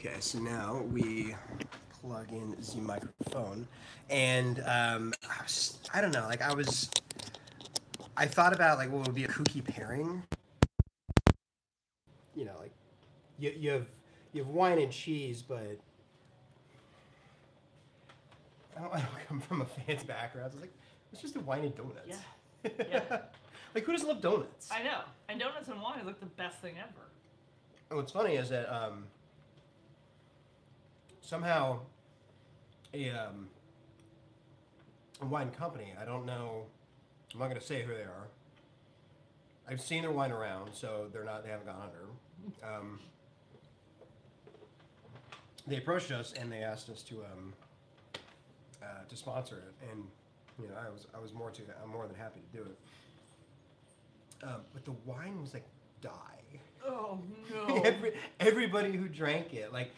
Okay, so now we plug in the microphone, and I don't know, like I thought about like what would be a kooky pairing. You know, like you have wine and cheese, but I don't come from a fancy background. So I was like, let's just do wine and donuts. Yeah. Yeah. Like who doesn't love donuts? I know. And donuts and wine is like the best thing ever. And what's funny is that somehow a a wine company. I don't know. I'm not going to say who they are. I've seen their wine around, so they're not. They haven't gone under. They approached us and they asked us to sponsor it, and you know I'm more than happy to do it. But the wine was like dye. Oh no. Everybody who drank it, like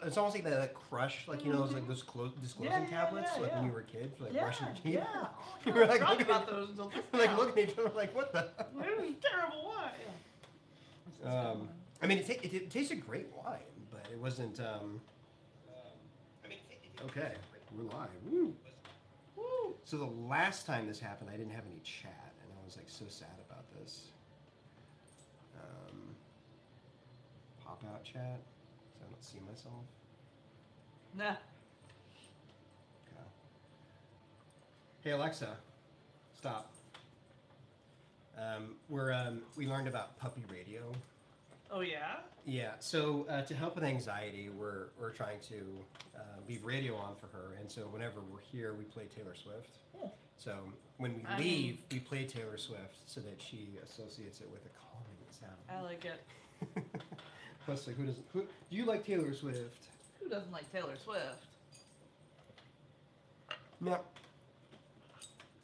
it's almost like that crush, like you know, those like those disclosing tablets, like when you were a kid, for like brushing your teeth. Yeah. You were like I looking about at, those until just like now. looking at each other, like what the. This is terrible wine. Yeah. I mean, it tasted great wine, but it wasn't. Okay, we're live. Woo. Woo. So the last time this happened, I didn't have any chat, and I was like so sad about this. Pop out chat, so I don't see myself. Nah. Okay. Hey Alexa, stop. We learned about puppy radio. Oh yeah? Yeah. So to help with anxiety, we're trying to leave radio on for her, and so whenever we're here, we play Taylor Swift. Yeah. So when we leave, we play Taylor Swift so that she associates it with a calming sound. I like it. Plus, like, who do you like Taylor Swift? Who doesn't like Taylor Swift? Now,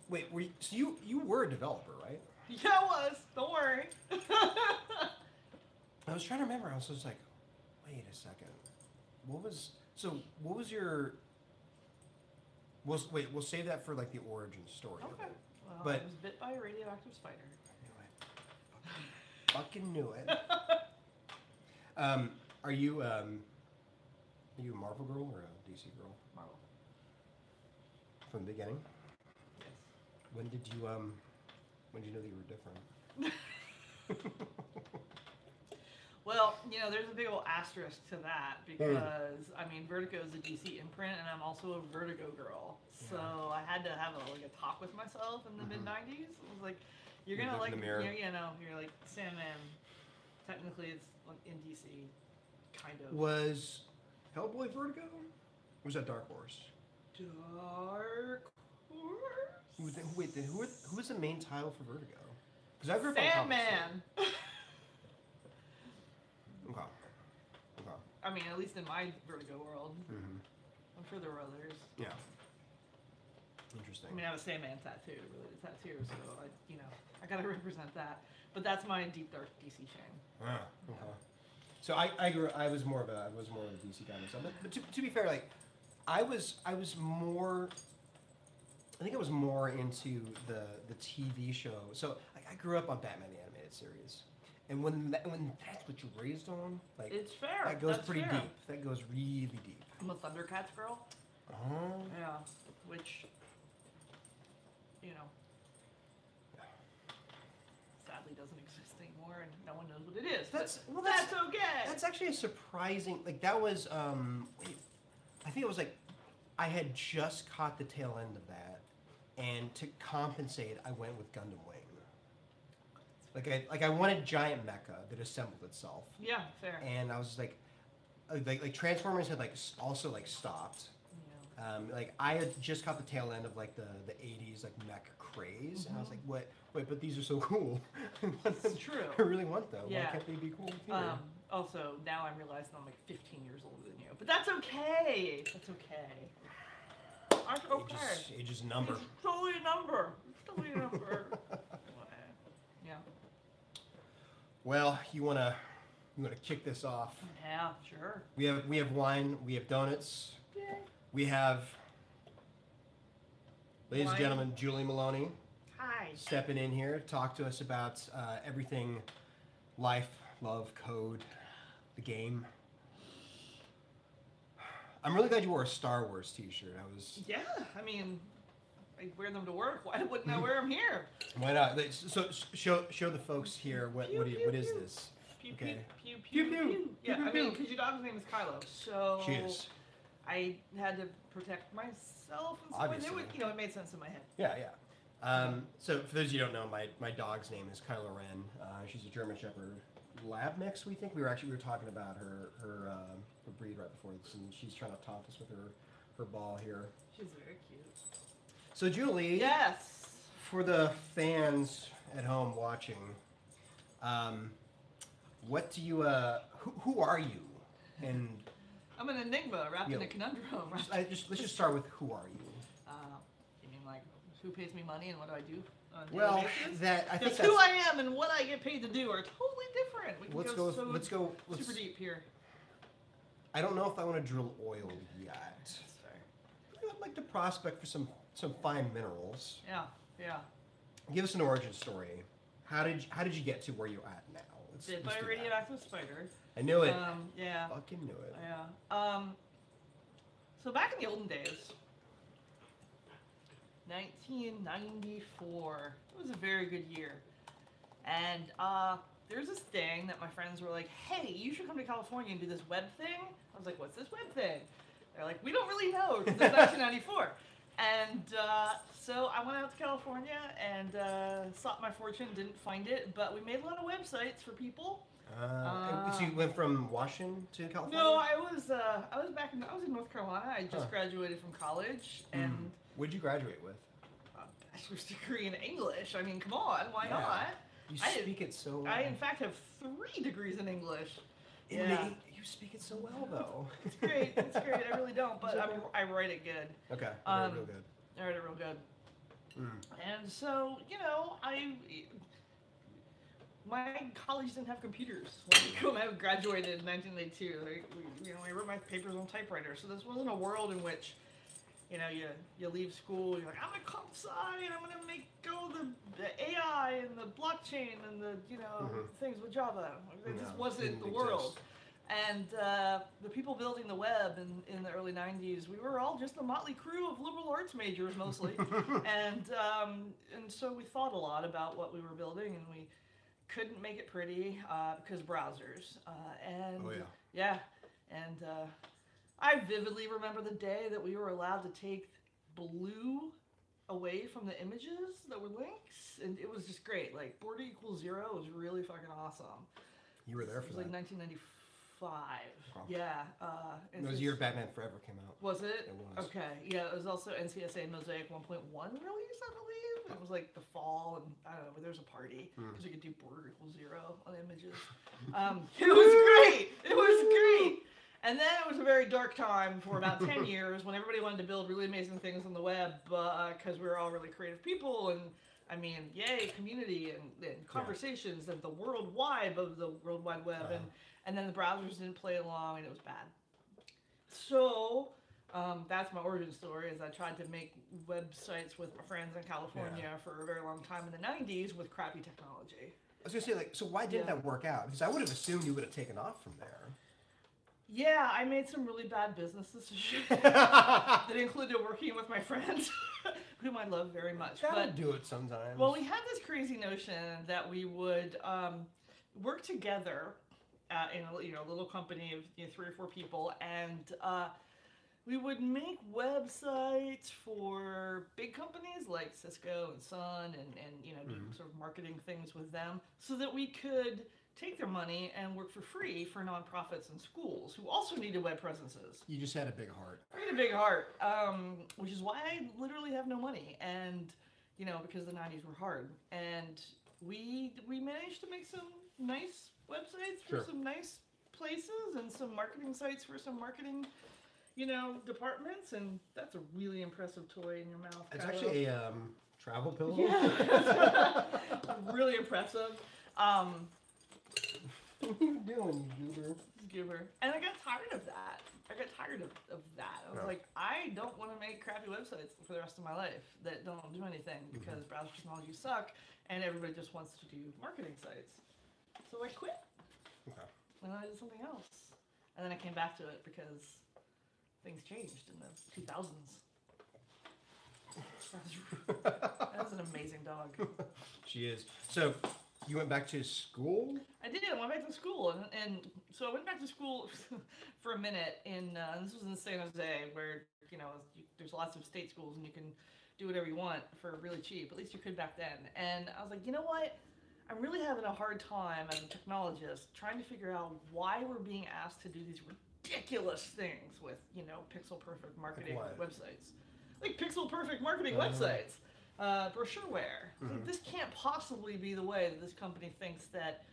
wait, so you were a developer, right? Yeah, I was. Don't worry. I was trying to remember. I was just like, wait a second. What was your? We'll save that for like the origin story. Okay. Of it. Well, But I was bit by a radioactive spider. Fucking knew it. Are you a Marvel girl or a DC girl? Marvel. From the beginning? Yes. When did you know that you were different? Well, you know, there's a big old asterisk to that because, I mean, Vertigo is a DC imprint, and I'm also a Vertigo girl. So I had to have a talk with myself in the mid-90s. I was like, you're going to like, you're like Sandman. Technically, it's like in DC, kind of. Was Hellboy Vertigo? Or was that Dark Horse? Dark Horse? Who was the main title for Vertigo? Because I grew up Sandman! Okay. I mean, at least in my Vertigo world. Mm-hmm. I'm sure there were others. Yeah. Interesting. I mean, I have a Sandman tattoo, related tattoo, so I gotta represent that. But that's my deep dark DC shame. Ah, okay. So I was more of a DC guy myself. But to be fair, like I was more. I think I was more into the TV show. So I grew up on Batman the Animated Series, and when that's what you're raised on, like It's fair. that goes That's pretty fair. deep. That goes really deep. I'm a Thundercats girl. Oh. Yeah, which, you know, sadly doesn't exist anymore, and no one knows what it is. That's okay. That's actually a surprising. Like that was. I think it was like I had just caught the tail end of that, and to compensate, I went with Gundam Wing. Like I wanted giant mecha that assembled itself. Yeah, fair. And I was just like Transformers had also stopped. Yeah. Like I had just caught the tail end of like the 80s like mech craze, and I was like, what? Wait, but these are so cool. It's true. I really want them. Yeah. Why can't they be cool too? Also, now I'm realizing I'm like 15 years older than you, but that's okay. That's okay. I'm okay. Age is a number. It's totally a number. It's totally a number. Yeah. Well, you wanna kick this off? Yeah, sure. We have wine. We have donuts. Yay. We have, ladies Wine. and gentlemen, Julie Meloni Hi. stepping in here to talk to us about everything life, love, code, the game. I'm really glad you wore a Star Wars T-shirt. I was. Yeah, I mean, I wear them to work. Why wouldn't I wear them here? Why not? So show the folks here what is this? Pew, Okay. pew, pew, pew, pew. Yeah, pew, I mean, pew. because your dog's name is Kylo, so She is. I had to protect myself, and so Obviously. it would, you know, it made sense in my head. Yeah, yeah. So for those of you who don't know, my dog's name is Kylo Ren. She's a German Shepherd lab mix. We think we were talking about her breed right before this, and she's trying to taunt us with her ball here. She's very cute. So Julie, Yes. for the fans at home watching, what do you who are you? And I'm an enigma wrapped in a conundrum. let's just start with who are you? You mean like who pays me money and what do I do? On a daily Well, basis? that I think Because who I am and what I get paid to do are totally different. We can let's go super deep here. I don't know if I want to drill oil yet. That's fair. I'd like to prospect for some fine minerals. Yeah, yeah. Give us an origin story. How did you get to where you're at now? Bit by a radioactive spider. I knew it. Yeah. Fucking knew it. Yeah. So back in the olden days, 1994. It was a very good year, and there's this thing that my friends were like, "Hey, you should come to California and do this web thing." I was like, "What's this web thing?" They're like, "We don't really know because it's 1994." And so I went out to California and sought my fortune, didn't find it, but we made a lot of websites for people. So you went from Washington to California? No, I was in North Carolina. I just graduated from college, and what'd you graduate with? a bachelor's degree in English. I mean, come on, why not? You speak it so well. I in fact have 3 degrees in English. You speak it so well, though. It's great. It's great. I really don't, but I write it good. Okay. Real good. I write it real good. And so, you know, my college didn't have computers when I graduated in 1982. I wrote my papers on typewriter, so this wasn't a world in which, you know, you leave school, you're like, I'm gonna come outside and I'm gonna go the AI and the blockchain and the things with Java. It just wasn't the world. And the people building the web in the early 90s, we were all just a motley crew of liberal arts majors mostly. and so we thought a lot about what we were building, and we couldn't make it pretty because browsers. I vividly remember the day that we were allowed to take blue away from the images that were links, and it was just great. Like, border equals 0 was really fucking awesome. You were there for that. It was like 1995. Wow. Yeah. It was the year Batman Forever came out. Was it? It was. Okay. Yeah, it was also NCSA Mosaic 1.1 release, I believe. It was like the fall, and I don't know, but there was a party because we could do border equals 0 on images. It was great. It was great. And then it was a very dark time for about 10 years when everybody wanted to build really amazing things on the web because we were all really creative people, and I mean, yay, community and conversations and the worldwide of the World Wide Web, and then the browsers didn't play along and it was bad. So that's my origin story. Is I tried to make websites with my friends in California for a very long time in the 90s with crappy technology. I was gonna say, like, so why didn't that work out? Because I would have assumed you would have taken off from there. Yeah, I made some really bad business decisions that included working with my friends, whom I love very much. Gotta do it sometimes. Well, we had this crazy notion that we would work together in a little company of 3 or 4 people, and we would make websites for big companies like Cisco and Sun, and do sort of marketing things with them, so that we could take their money and work for free for nonprofits and schools who also needed web presences. You just had a big heart. I had a big heart, which is why I literally have no money, and because the 90s were hard, and we managed to make some nice websites for some nice places and some marketing sites for some marketing departments, and that's a really impressive toy in your mouth. It's actually a travel pillow. Yeah, really impressive. What are you doing, Goober? And I got tired of that. I was like, I don't want to make crappy websites for the rest of my life that don't do anything because browser technology suck and everybody just wants to do marketing sites. So I quit. Okay. And then I did something else. And then I came back to it because things changed in the 2000s. That's an amazing dog. She is. So, you went back to school? I did. I went back to school, and so I went back to school for a minute. This was in San Jose, where there's lots of state schools, and you can do whatever you want for really cheap. At least you could back then. And I was like, you know what? I'm really having a hard time as a technologist trying to figure out why we're being asked to do these ridiculous things with pixel perfect marketing websites, like pixel perfect marketing websites. Brochureware. Mm-hmm. Like, this can't possibly be the way that this company thinks that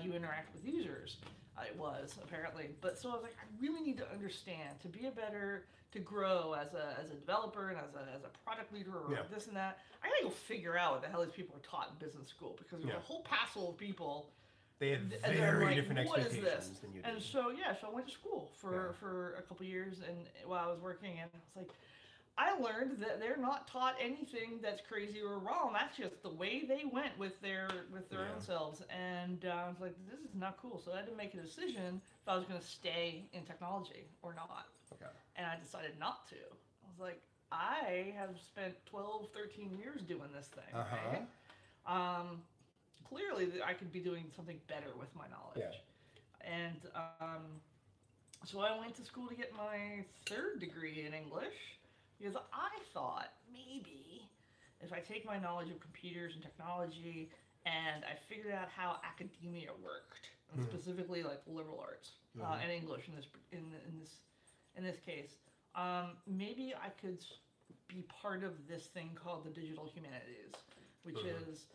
you interact with users. It was, apparently. But so I was like, I really need to understand, to grow as a developer and as a product leader or this and that. I gotta go figure out what the hell these people are taught in business school, because there's a whole passel of people. They have very different expectations than you do. And so I went to school for a couple years, and while I was working, and I was like, I learned that they're not taught anything that's crazy or wrong. That's just the way they went with their own selves. And I was like, this is not cool. So I had to make a decision if I was going to stay in technology or not. Okay. And I decided not to. I was like, I have spent 12, 13 years doing this thing. Right? Clearly, I could be doing something better with my knowledge. Yeah. And so I went to school to get my third degree in English. Because I thought maybe if I take my knowledge of computers and technology and I figured out how academia worked, and specifically like liberal arts and English in this case, maybe I could be part of this thing called the digital humanities, which is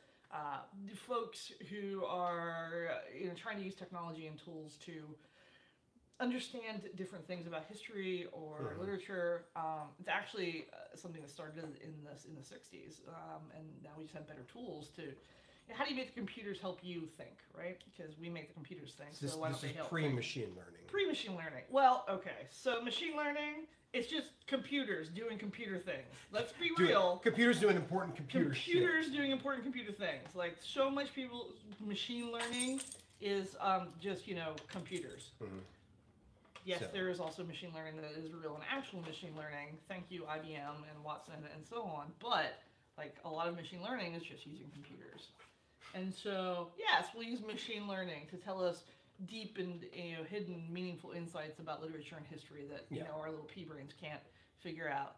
folks who are trying to use technology and tools to understand different things about history or literature. It's actually something that started in the 60s, and now we just have better tools to. How do you make the computers help you think, right? Because we make the computers think. So why don't they help? Pre-machine learning. Pre-machine learning. Well, okay. So machine learning, it's just computers doing computer things. Let's be real. Computers doing important computer shit. Computers doing important computer things. Like so much people, machine learning is just computers. Yes, there is also machine learning that is real and actual machine learning. Thank you, IBM and Watson and so on. But like a lot of machine learning is just using computers. And so, yes, we'll use machine learning to tell us deep and hidden, meaningful insights about literature and history that our little pea brains can't figure out.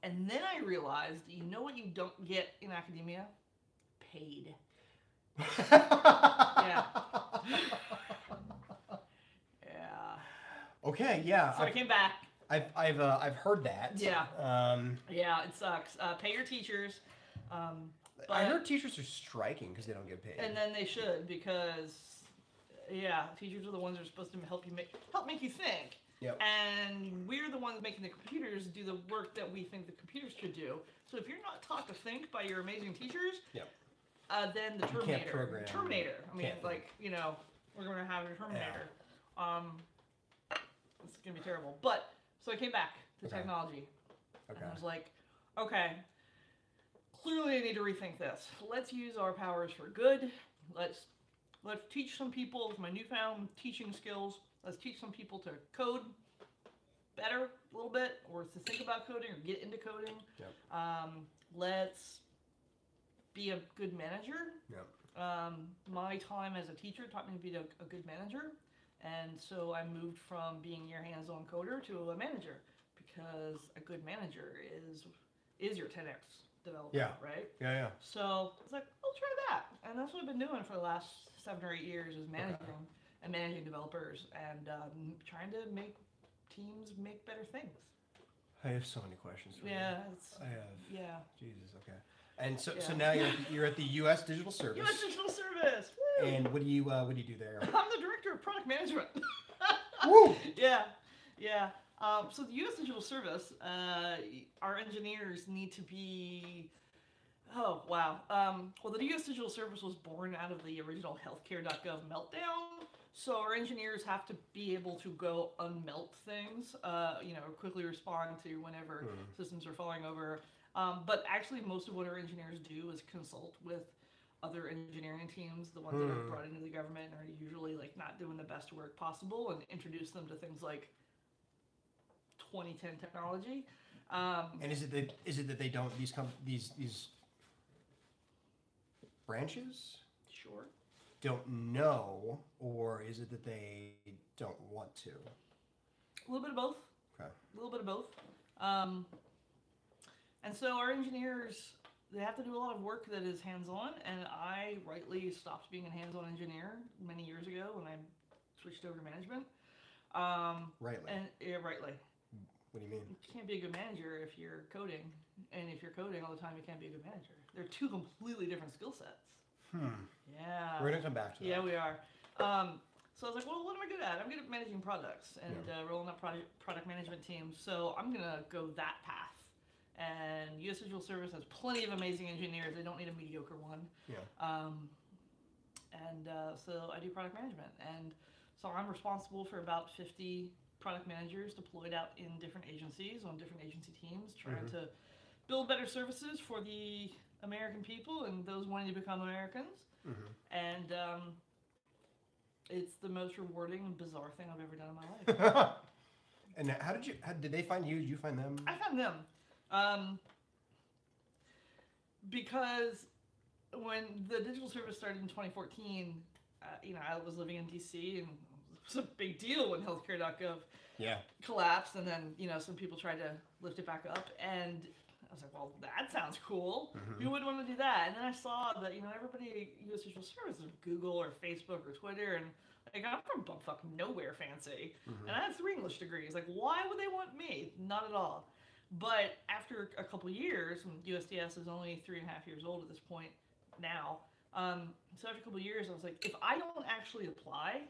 And then I realized, what you don't get in academia? Paid. Yeah. Okay, yeah. So I came back. I've heard that. Yeah. Yeah, it sucks. Pay your teachers. I heard teachers are striking because they don't get paid. And then they should, because teachers are the ones that are supposed to help make you think. Yep. And we're the ones making the computers do the work that we think the computers should do. So if you're not taught to think by your amazing teachers, then the Terminator. You can't program. Terminator. I mean, we're going to have a Terminator. It's going to be terrible. But so I came back to technology. And I was like, okay. Clearly, I need to rethink this. Let's use our powers for good. Let's teach some people with my newfound teaching skills. Let's teach some people to code better a little bit, or to think about coding or get into coding. Yep. Let's be a good manager. Yep. My time as a teacher taught me to be a good manager, and so I moved from being your hands-on coder to a manager, because a good manager is your 10x. Developer, right? Yeah. So it's like, I'll try that, and that's what I've been doing for the last 7 or 8 years, is managing developers and trying to make teams make better things. I have so many questions for you. I have. Yeah. Jesus. Okay. And so now you're at the U.S. Digital Service. U.S. Digital Service. Woo! And what do you do there? I'm the director of product management. Woo! Yeah. So the U.S. Digital Service, our engineers need to be. Oh wow. Well, the U.S. Digital Service was born out of the original healthcare.gov meltdown. So our engineers have to be able to go unmelt things, quickly respond to whenever systems are falling over. But actually, most of what our engineers do is consult with other engineering teams, the ones that are brought into the government are usually like not doing the best work possible, and introduce them to things like 2010 technology. And is it that they don't these branches Sure. don't know, or is it that they don't want to? A little bit of both. Okay. A little bit of both. And so our engineers, they have to do a lot of work that is hands-on, and I rightly stopped being a hands-on engineer many years ago when I switched over to management. Rightly. And yeah, rightly. What do you mean? You can't be a good manager if you're coding, and if you're coding all the time, you can't be a good manager. They're two completely different skill sets. Yeah. We're gonna come back to that. Yeah, we are. So I was like, well, what am I good at? I'm good at managing products and rolling up product management teams. So I'm gonna go that path. And U.S. Digital Service has plenty of amazing engineers. They don't need a mediocre one. Yeah. So I do product management, and so I'm responsible for about 50 product managers deployed out in different agencies on different agency teams, trying to build better services for the American people and those wanting to become Americans. And it's the most rewarding and bizarre thing I've ever done in my life. And how did they find you? Did you find them? I found them. Because when the digital service started in 2014, I was living in DC, and it was a big deal when healthcare.gov collapsed, and then, some people tried to lift it back up, and I was like, well, that sounds cool. Who would want to do that? And then I saw that, everybody U.S. Digital Services, Google or Facebook or Twitter, and like, I'm from fucking nowhere fancy, and I have 3 English degrees. Like, why would they want me? Not at all. But after a couple years, when USDS is only 3.5 years old at this point now, so after a couple years, I was like, if I don't actually apply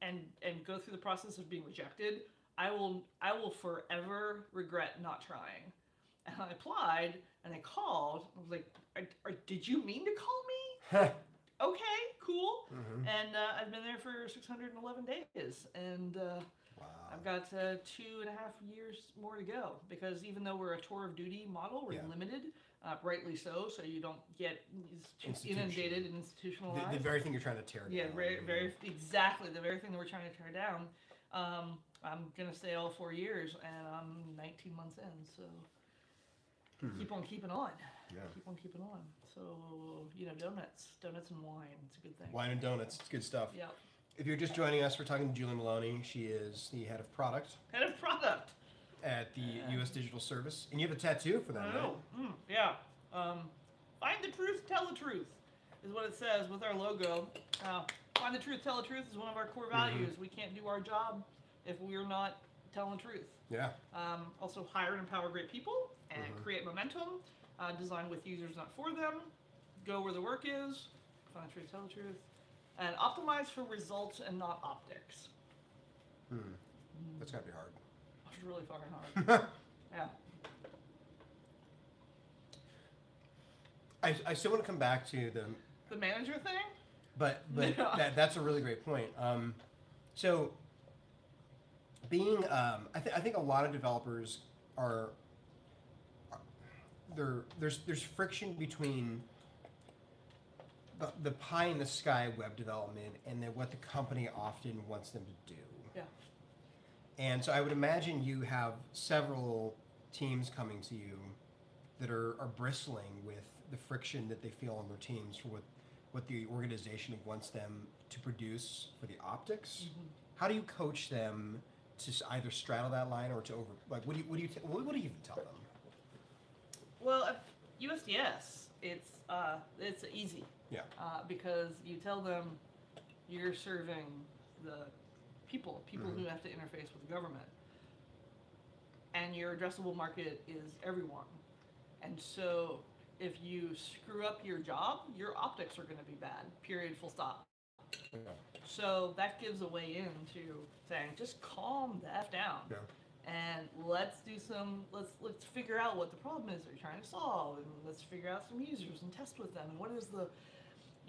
and go through the process of being rejected, I will forever regret not trying. And I applied, and they called. I was like, did you mean to call me? Okay, cool. And I've been there for 611 days, and I've got 2.5 years more to go, because even though we're a tour of duty model, we're limited, rightly so you don't get inundated and institutionalized. The very thing you're trying to tear down. Yeah, very exactly the very thing that we're trying to tear down. I'm gonna stay all 4 years, and I'm 19 months in, so keep on keeping on. Yeah. Keep on keeping on. So donuts and wine. It's a good thing. Wine and donuts. It's good stuff. Yeah. If you're just joining us, we're talking to Julie Meloni. She is the head of product. Head of product. At the U.S. Digital Service. And you have a tattoo for that, right? Yeah. Find the truth, tell the truth, is what it says with our logo. Find the truth, tell the truth is one of our core values. We can't do our job if we're not telling the truth. Yeah. Also, hire and empower great people and create momentum. Design with users, not for them. Go where the work is. Find the truth, tell the truth. And optimize for results and not optics. That's gotta be hard. It's really fucking hard. Yeah. I still want to come back to the manager thing. But that's a really great point. So being I think a lot of developers are there's friction between the pie in the sky web development and then what the company often wants them to do. Yeah. And so I would imagine you have several teams coming to you that are bristling with the friction that they feel on their teams for what the organization wants them to produce for the optics. How do you coach them to either straddle that line or to what do you even tell them? Well, at USDS, it's easy. Yeah. Because you tell them you're serving the people who have to interface with the government, and your addressable market is everyone. And so if you screw up your job, your optics are going to be bad. Period. Full stop. Yeah. So that gives a way into saying, just calm the F down. Yeah. And let's figure out what the problem is that you're trying to solve, and let's figure out some users and test with them. And what is the,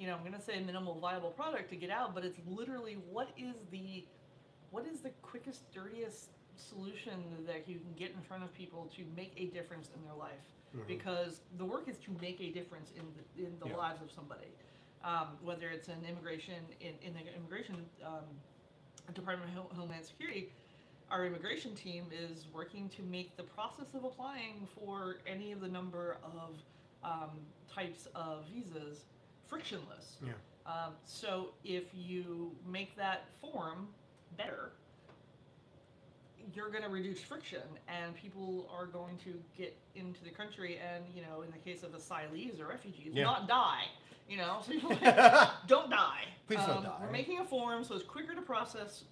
I'm going to say minimal viable product to get out, but it's literally what is the quickest, dirtiest solution that you can get in front of people to make a difference in their life. Because the work is to make a difference in the lives of somebody, whether it's an immigration in the immigration Department of Homeland Security. our immigration team is working to make the process of applying for any of the number of types of visas frictionless. Yeah. So if you make that form better, you're going to reduce friction, and people are going to get into the country, and in the case of asylees or refugees, not die. So you're like, don't die. Please don't die. We're making a form so it's quicker to process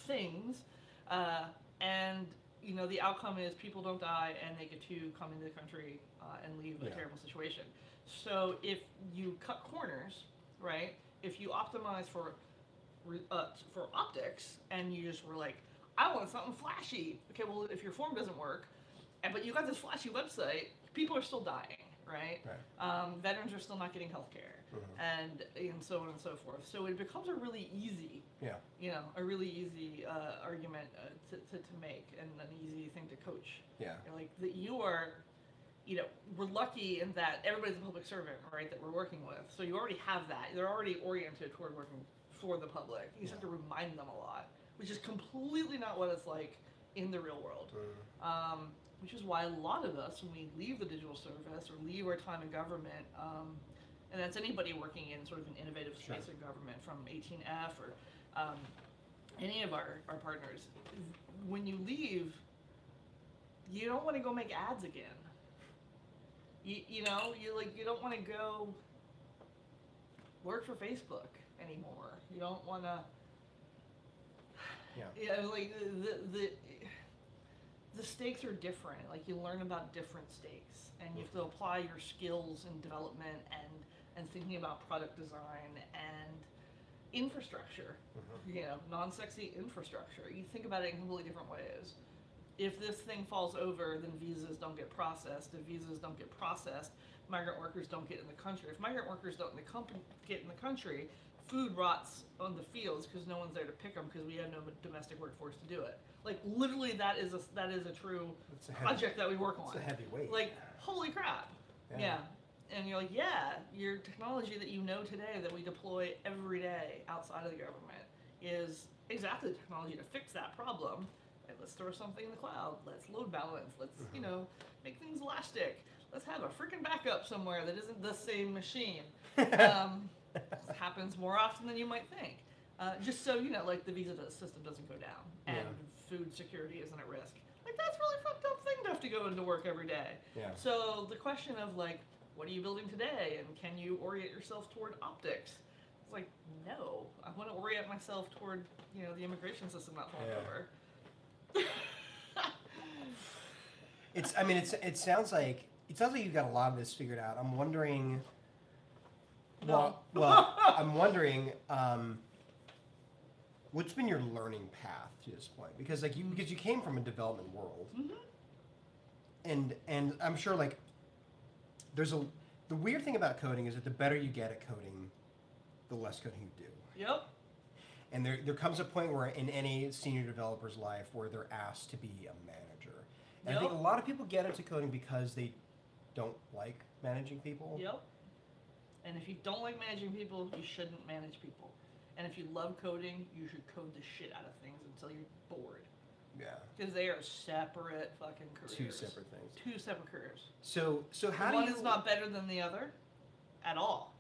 things, and the outcome is people don't die, and they get to come into the country and leave a terrible situation. So if you cut corners, right? If you optimize for optics, and you just were like, I want something flashy. Okay, well, if your form doesn't work, but you got this flashy website, people are still dying, right? Veterans are still not getting health care, and so on and so forth. So it becomes a really easy, a really easy argument to make, and an easy thing to coach. Like that you are, we're lucky in that everybody's a public servant, right? That we're working with. So you already have that. They're already oriented toward working for the public. You just have to remind them a lot, which is completely not what it's like in the real world. Which is why a lot of us, when we leave the digital service or leave our time in government, and that's anybody working in sort of an innovative space of government, from 18F or any of our partners, when you leave, you don't want to go make ads again. You don't want to go work for Facebook anymore. You don't want to. The stakes are different. Like, you learn about different stakes, and you have to apply your skills in development and thinking about product design and infrastructure. Non-sexy infrastructure. You think about it in completely different ways. If this thing falls over, then visas don't get processed. If visas don't get processed, migrant workers don't get in the country. If migrant workers don't get in the country, food rots on the fields because no one's there to pick them because we have no domestic workforce to do it. Like, literally, that is a true project that we work on. It's a heavy weight. Like, holy crap. Yeah. And you're like, your technology that you know today that we deploy every day outside of the government is exactly the technology to fix that problem. Let's throw something in the cloud. Let's load balance. Let's, make things elastic. Let's have a freaking backup somewhere that isn't the same machine. Happens more often than you might think. Just so like the visa system doesn't go down and food security isn't at risk. Like, that's a really fucked up thing to have to go into work every day. So the question of like, what are you building today, and can you orient yourself toward optics? It's like, no, I want to orient myself toward the immigration system not falling over. It sounds like you've got a lot of this figured out. I'm wondering. I'm wondering, what's been your learning path to this point? Because because you came from a development world, and I'm sure the weird thing about coding is that the better you get at coding, the less coding you do. Yep. And there comes a point where in any senior developer's life where they're asked to be a manager. And I think a lot of people get into coding because they don't like managing people. Yep. And if you don't like managing people, you shouldn't manage people. And if you love coding, you should code the shit out of things until you're bored. Yeah. Because they are separate fucking careers. Two separate things. Two separate careers. So how do you... One is not better than the other at all.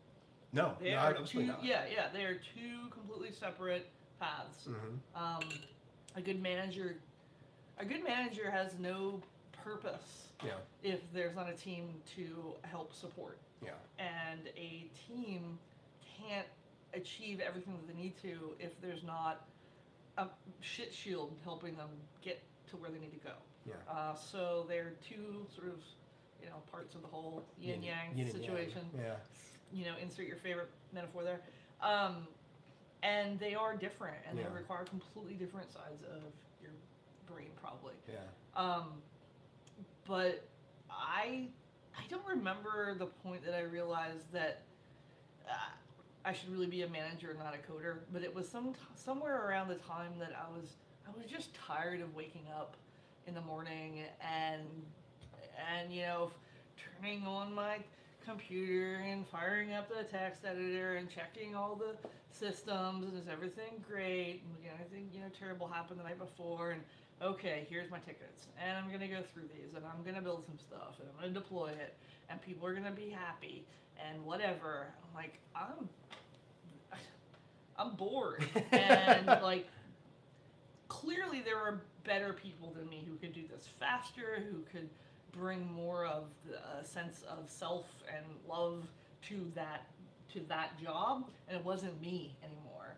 No, they are absolutely not. Yeah, they are two completely separate paths. A good manager has no purpose if there's not a team to help support. And a team can't achieve everything that they need to if there's not a shit shield helping them get to where they need to go. So they're two sort of, parts of the whole yin-yang situation. Insert your favorite metaphor there. And they are different, and they require completely different sides of your brain, probably. But I don't remember the point that I realized that I should really be a manager, not a coder. But it was somewhere around the time that I was just tired of waking up in the morning and turning on my computer and firing up the text editor and checking all the systems and is everything great and anything terrible happened the night before and okay, here's my tickets and I'm gonna go through these and I'm gonna build some stuff and I'm gonna deploy it and people are gonna be happy and whatever. I'm like, I'm bored and like clearly there are better people than me who could do this faster, who could bring more of a sense of self and love to that job, and it wasn't me anymore.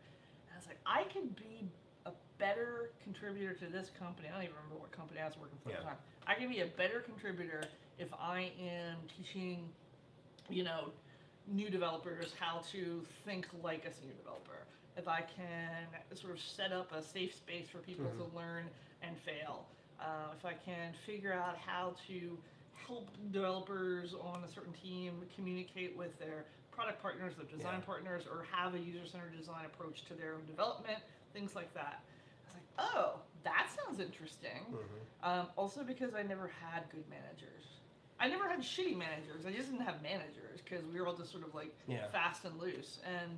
And I was like, I can be a better contributor to this company. I don't even remember what company I was working for at the time. I can be a better contributor if I am teaching, new developers how to think like a senior developer. If I can sort of set up a safe space for people to learn and fail. If I can figure out how to help developers on a certain team communicate with their product partners, their design partners, or have a user-centered design approach to their own development, things like that. I was like, oh, that sounds interesting. Also because I never had good managers. I never had shitty managers. I just didn't have managers because we were all just sort of like fast and loose. And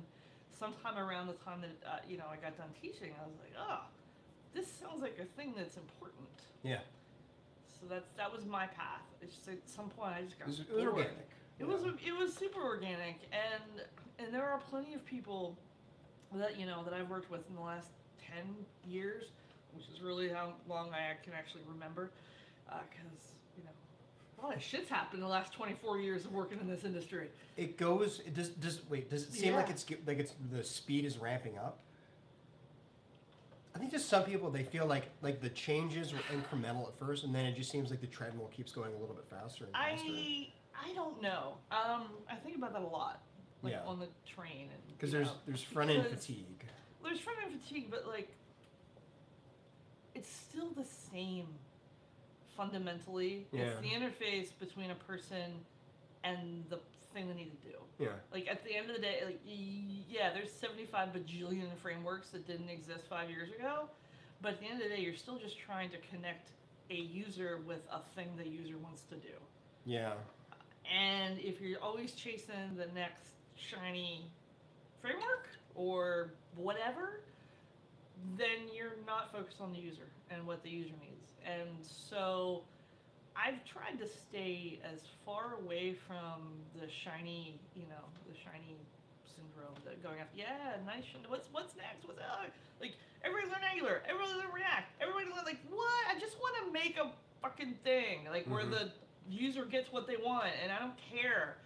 sometime around the time that I got done teaching, I was like, oh, this sounds like a thing that's important. Yeah. So that was my path. It's just at some point I just got it was organic. It was super organic, and there are plenty of people that that I've worked with in the last 10 years, which is really how long I can actually remember, because a lot of shit's happened in the last 24 years of working in this industry. Does it seem like it's the speed is ramping up? I think just some people, they feel like the changes are incremental at first, and then it just seems like the treadmill keeps going a little bit faster and faster. I don't know. I think about that a lot, on the train. Because there's front end fatigue. There's front end fatigue, but it's still the same. Fundamentally, it's the interface between a person and the thing they need to do. Yeah. Like at the end of the day, there's 75 bajillion frameworks that didn't exist 5 years ago, but at the end of the day, you're still just trying to connect a user with a thing the user wants to do. Yeah. And if you're always chasing the next shiny framework or whatever, then you're not focused on the user and what the user needs. And so I've tried to stay as far away from the shiny, the shiny syndrome that going after, nice, what's next? What's that? Like, everybody learn Angular, everybody learn React, everybody learn, what? I just want to make a fucking thing, where the user gets what they want, and I don't care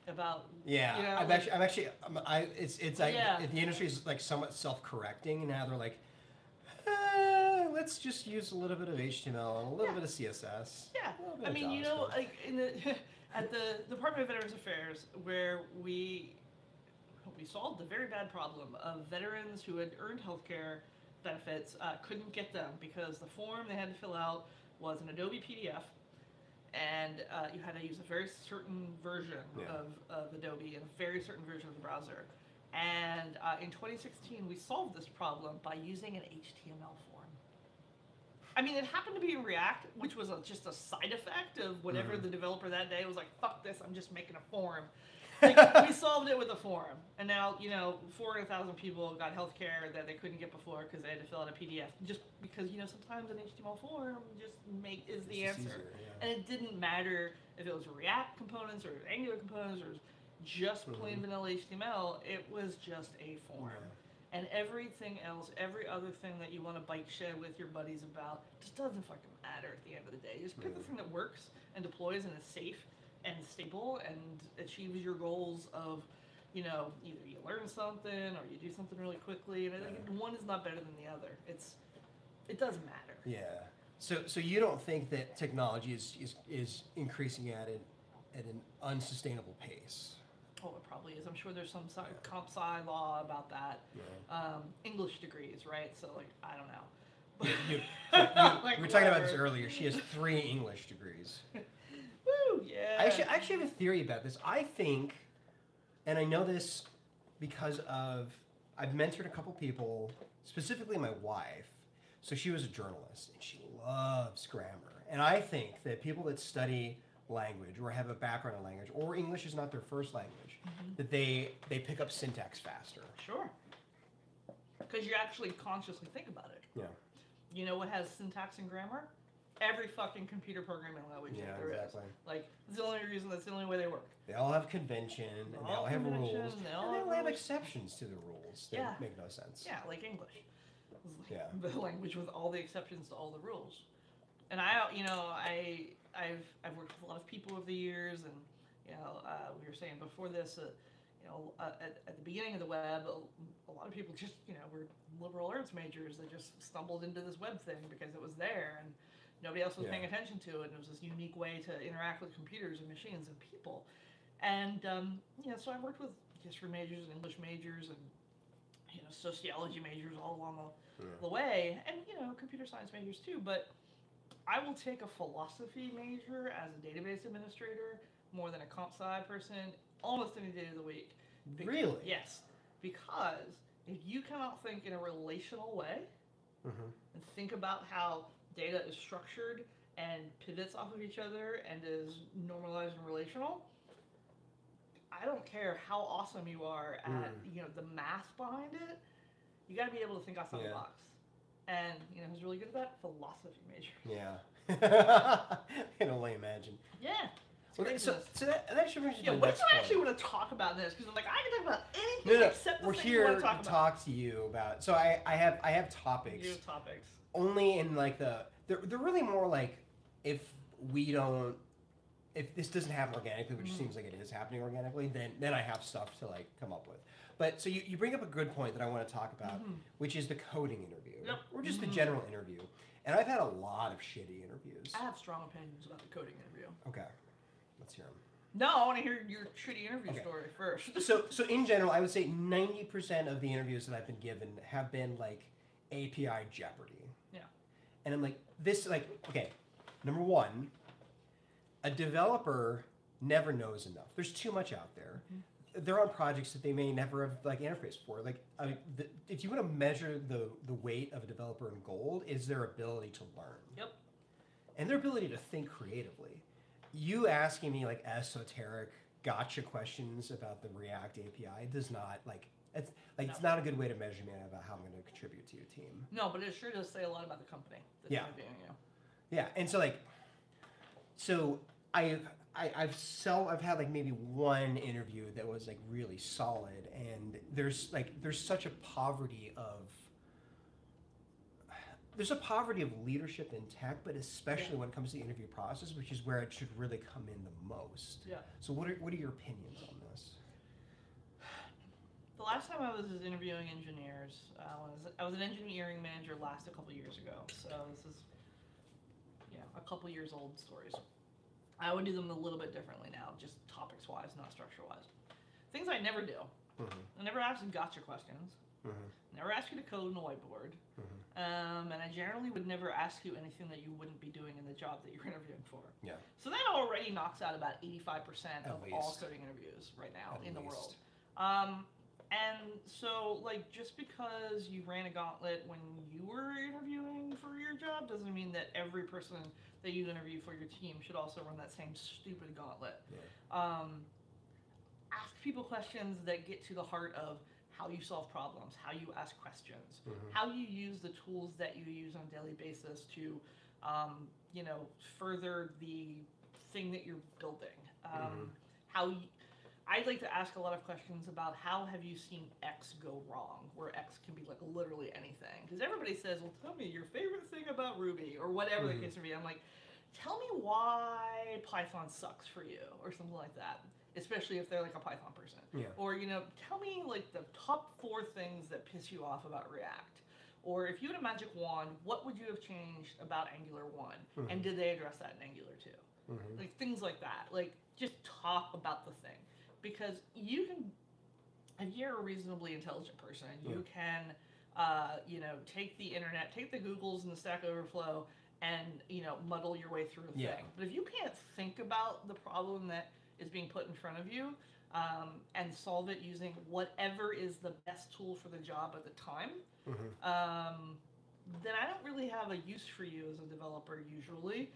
about. Yeah, the industry is somewhat self-correcting, and now they're like, let's just use a little bit of HTML and a little bit of CSS. Yeah, I mean, at the Department of Veterans Affairs, where we solved the very bad problem of veterans who had earned healthcare benefits couldn't get them because the form they had to fill out was an Adobe PDF, and you had to use a very certain version of Adobe and a very certain version of the browser. And in 2016, we solved this problem by using an HTML form. I mean, it happened to be in React, which was just a side effect of whatever the developer that day was like, fuck this, I'm just making a form. We solved it with a form. And now, 400,000 people got healthcare that they couldn't get before because they had to fill out a PDF. Just because, sometimes an HTML form is the answer. Easier, and it didn't matter if it was React components or Angular components or just plain vanilla HTML, it was just a form. And everything else, every other thing that you want to bike shed with your buddies about, just doesn't fucking matter at the end of the day. Just pick the thing that works and deploys and is safe and stable and achieves your goals of, either you learn something or you do something really quickly. And one is not better than the other. It doesn't matter. Yeah. So you don't think that technology is increasing at an unsustainable pace? Oh, it probably is. I'm sure there's some comp sci law about that. Yeah. English degrees, right? So, I don't know. We were talking about this earlier. She has 3 English degrees. Woo, yeah. I actually have a theory about this. I think, and I know this because I've mentored a couple people, specifically my wife. So she was a journalist, and she loves grammar. And I think that people that study language or have a background in language or English is not their first language, that they pick up syntax faster. Sure. Because you actually consciously think about it. Yeah. You know what has syntax and grammar? Every fucking computer programming language that there is. Like, it's the only reason, that's the only way they work. They all have convention, and they all have rules, and they all have exceptions to the rules that make no sense. Yeah, like English. Yeah. The language with all the exceptions to all the rules. And I've worked with a lot of people over the years, and we were saying before this, at the beginning of the web, a lot of people just were liberal arts majors that just stumbled into this web thing because it was there, and nobody else was paying attention to it, and it was this unique way to interact with computers and machines and people. And so I worked with history majors and English majors and sociology majors all along the way, and computer science majors too. But I will take a philosophy major as a database administrator more than a comp sci person almost any day of the week. Really? Yes, because if you cannot think in a relational way and think about how data is structured and pivots off of each other and is normalized and relational, I don't care how awesome you are at the math behind it, you got to be able to think outside the box. And who's really good at that? Philosophy major. Yeah. I can only imagine. Yeah. Okay, so that actually brings me to the what next do I point. actually want to talk about in this? Because I can talk about anything except the we're thing here you want to talk about. talk to you about. So I have topics. You have topics. Only in like they're really more like if this doesn't happen organically, which seems like it is happening organically, then I have stuff to like come up with. But so you bring up a good point that I want to talk about, which is the coding interview, or just the general interview. And I've had a lot of shitty interviews. I have strong opinions about the coding interview. Okay, let's hear them. No, I want to hear your shitty interview story first. So in general, I would say 90% of the interviews that I've been given have been like API jeopardy. Yeah. And I'm like, okay, number one, a developer never knows enough. There's too much out there. They're on projects that they may never have like interfaced for. Like, if you want to measure the weight of a developer in gold, is their ability to learn. Yep. And their ability to think creatively. You asking me like esoteric gotcha questions about the React API does not it's not a good way to measure me about how I'm going to contribute to your team. No, but it sure does say a lot about the company that's interviewing you. Yeah, and so I've had like maybe one interview that was like really solid, and there's such a poverty of leadership in tech, but especially when it comes to the interview process, which is where it should really come in the most. Yeah. So what are your opinions on this? The last time I was interviewing engineers, I was an engineering manager a couple years ago. So this is a couple years old stories. I would do them a little bit differently now, just topics-wise, not structure-wise. Things I never do. I never ask you gotcha questions. Never ask you to code on a whiteboard. And I generally would never ask you anything that you wouldn't be doing in the job that you're interviewing for. Yeah. So that already knocks out about 85% of all coding interviews right now in the world. And so, just because you ran a gauntlet when you were interviewing for your job doesn't mean that every person that you interview for your team should also run that same stupid gauntlet. Yeah. Ask people questions that get to the heart of how you solve problems, how you ask questions, how you use the tools that you use on a daily basis to, further the thing that you're building. I'd like to ask a lot of questions about how have you seen X go wrong, where X can be like literally anything. Because everybody says, well, tell me your favorite thing about Ruby, or whatever the case may be. I'm like, tell me why Python sucks for you, or something like that. Especially if they're like a Python person. Yeah. Or, tell me like the top 4 things that piss you off about React. Or if you had a magic wand, what would you have changed about Angular 1? And did they address that in Angular 2? Like things like that. Like just talk about the thing. Because you can, if you're a reasonably intelligent person, you can, take the internet, take the Googles and the Stack Overflow and, muddle your way through a thing. But if you can't think about the problem that is being put in front of you and solve it using whatever is the best tool for the job at the time, then I don't really have a use for you as a developer usually,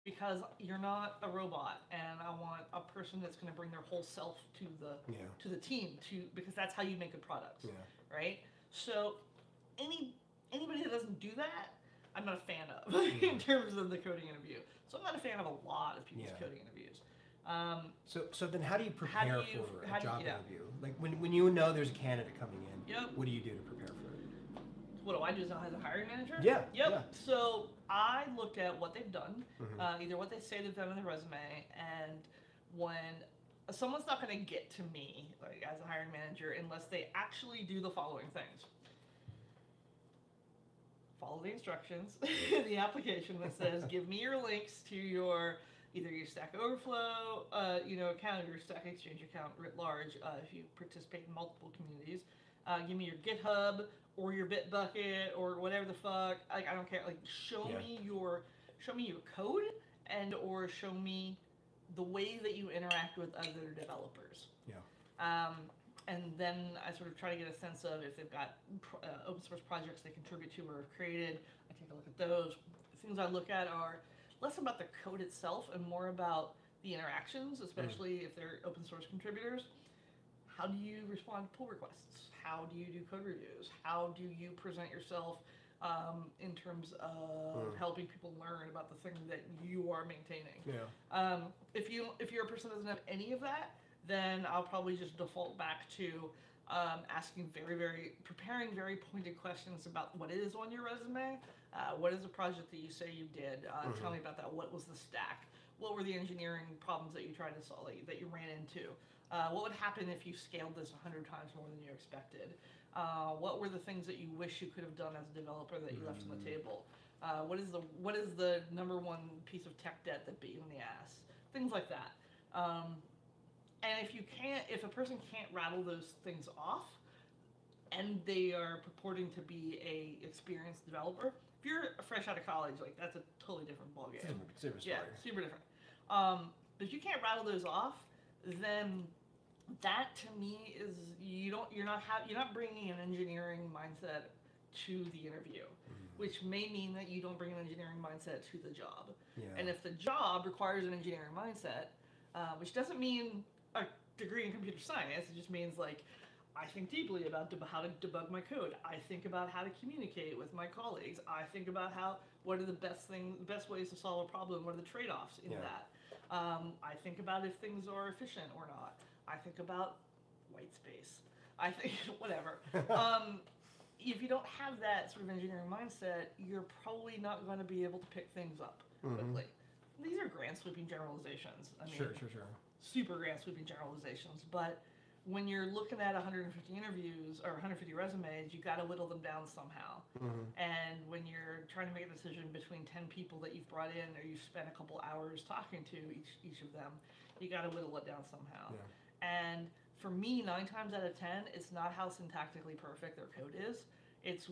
because you're not a robot, and I want a person that's going to bring their whole self to the team, because that's how you make good products, right? So anybody that doesn't do that, I'm not a fan of in terms of the coding interview. So I'm not a fan of a lot of people's coding interviews. So then how do you prepare for a job interview? Like when you know there's a candidate coming in, what do you do to prepare for it? What do I do as a hiring manager? Yeah. Yep. Yeah. So I look at what they've done, either what they say they've done in their resume, and when someone's not going to get to me, like as a hiring manager, unless they actually do the following things. Follow the instructions, the application that says, give me your links to either your Stack Overflow, account, or your Stack Exchange account writ large, if you participate in multiple communities. Give me your GitHub or your Bitbucket or whatever the fuck. Like, I don't care. Like, show me your code, or show me the way that you interact with other developers. Yeah. And then I sort of try to get a sense of if they've got open source projects they contribute to or have created. I take a look at those. The things I look at are less about the code itself and more about the interactions, especially if they're open source contributors. How do you respond to pull requests? How do you do code reviews? How do you present yourself in terms of helping people learn about the thing that you are maintaining? Yeah. If you're a person that doesn't have any of that, then I'll probably just default back to preparing very pointed questions about what is on your resume, what is the project that you say you did, tell me about that, what was the stack, what were the engineering problems that you tried to solve, that you ran into, what would happen if you scaled this 100 times more than you expected, what were the things that you wish you could have done as a developer that you left on the table, what is the number one piece of tech debt that bit you in the ass, things like that. And if a person can't rattle those things off, and they are purporting to be a experienced developer, if you're fresh out of college, like that's a totally different ballgame. Super story. Yeah, super different. But if you can't rattle those off, then that to me is you're not bringing an engineering mindset to the interview, which may mean that you don't bring an engineering mindset to the job. Yeah. And if the job requires an engineering mindset, which doesn't mean a degree in computer science, it just means like I think deeply about how to debug my code. I think about how to communicate with my colleagues. I think about what are the best ways to solve a problem. What are the trade-offs in that? I think about if things are efficient or not. I think about white space. I think whatever. If you don't have that sort of engineering mindset, you're probably not going to be able to pick things up quickly. These are grand sweeping generalizations. I mean, Sure. Super grand sweeping generalizations, but when you're looking at 150 interviews or 150 resumes, you got to whittle them down somehow. And when you're trying to make a decision between 10 people that you've brought in or you've spent a couple hours talking to each of them, you got to whittle it down somehow. Yeah. And for me, 9 times out of 10, it's not how syntactically perfect their code is. It's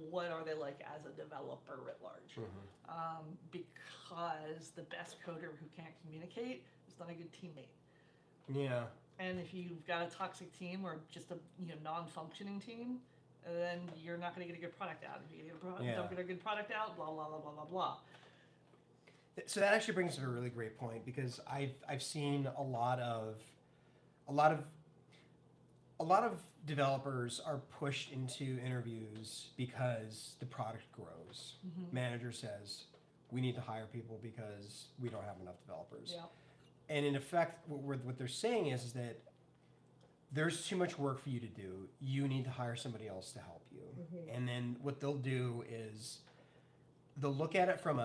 what are they like as a developer writ large. Because the best coder who can't communicate is not a good teammate. Yeah. And if you've got a toxic team or just a non-functioning team, then you're not going to get a good product out. If you don't get a good product out, blah blah blah blah blah blah. So that actually brings up a really great point, because I've seen a lot of developers are pushed into interviews because the product grows. Manager says we need to hire people because we don't have enough developers. Yeah. And in effect, what they're saying is that there's too much work for you to do. You need to hire somebody else to help you. And then what they'll do is they'll look at it from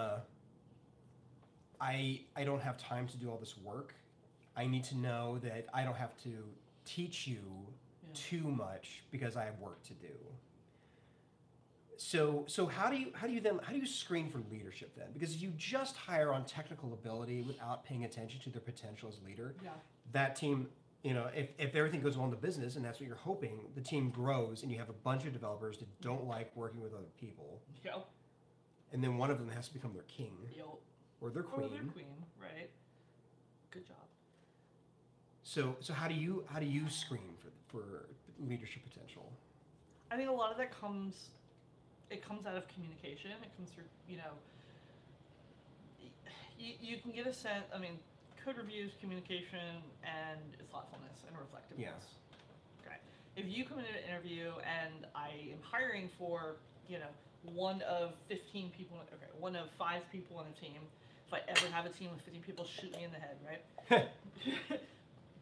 I don't have time to do all this work. I need to know that I don't have to teach you too much because I have work to do. So how do you screen for leadership then? Because if you just hire on technical ability without paying attention to their potential as leader, that team, if everything goes well in the business and that's what you're hoping, the team grows and you have a bunch of developers that don't like working with other people. Yep. And then one of them has to become their king. Yep. Or their queen. Right? Good job. So how do you screen for leadership potential? I think a lot of that comes out of communication. It comes through, you can get a sense. I mean, code reviews, communication, and thoughtfulness and reflectiveness. Yes. Okay. If you come into an interview and I am hiring for, one of 15 people, okay, one of 5 people on a team. If I ever have a team of 15 people, shoot me in the head, right?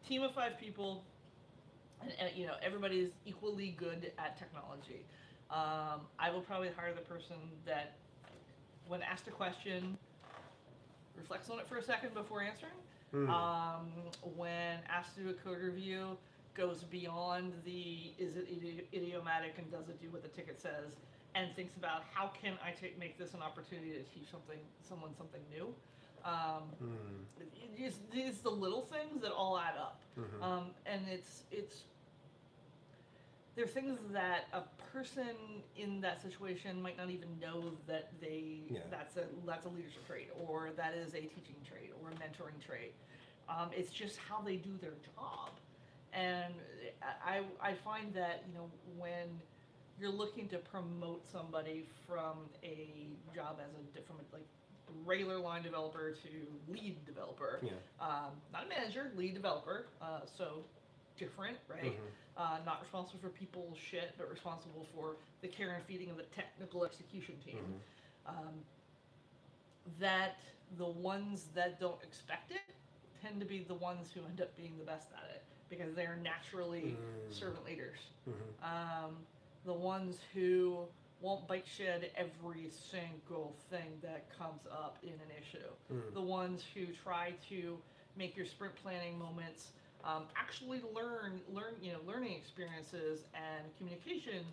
Team of 5 people, and everybody's equally good at technology. I will probably hire the person that, when asked a question, reflects on it for a second before answering. When asked to do a code review, goes beyond the is it idiomatic and does it do what the ticket says, and thinks about how can I make this an opportunity to teach someone something new. It's the little things that all add up, and it's they're things that a person in that situation might not even know that that's a leadership trait, or that is a teaching trait, or a mentoring trait. It's just how they do their job, and I find that when you're looking to promote somebody from a job from a regular line developer to lead developer, not a manager, lead developer, so different, right? Not responsible for people's shit, but responsible for the care and feeding of the technical execution team. That the ones that don't expect it tend to be the ones who end up being the best at it, because they're naturally servant leaders. The ones who won't bite shed every single thing that comes up in an issue. The ones who try to make your sprint planning moments actually learning experiences and communication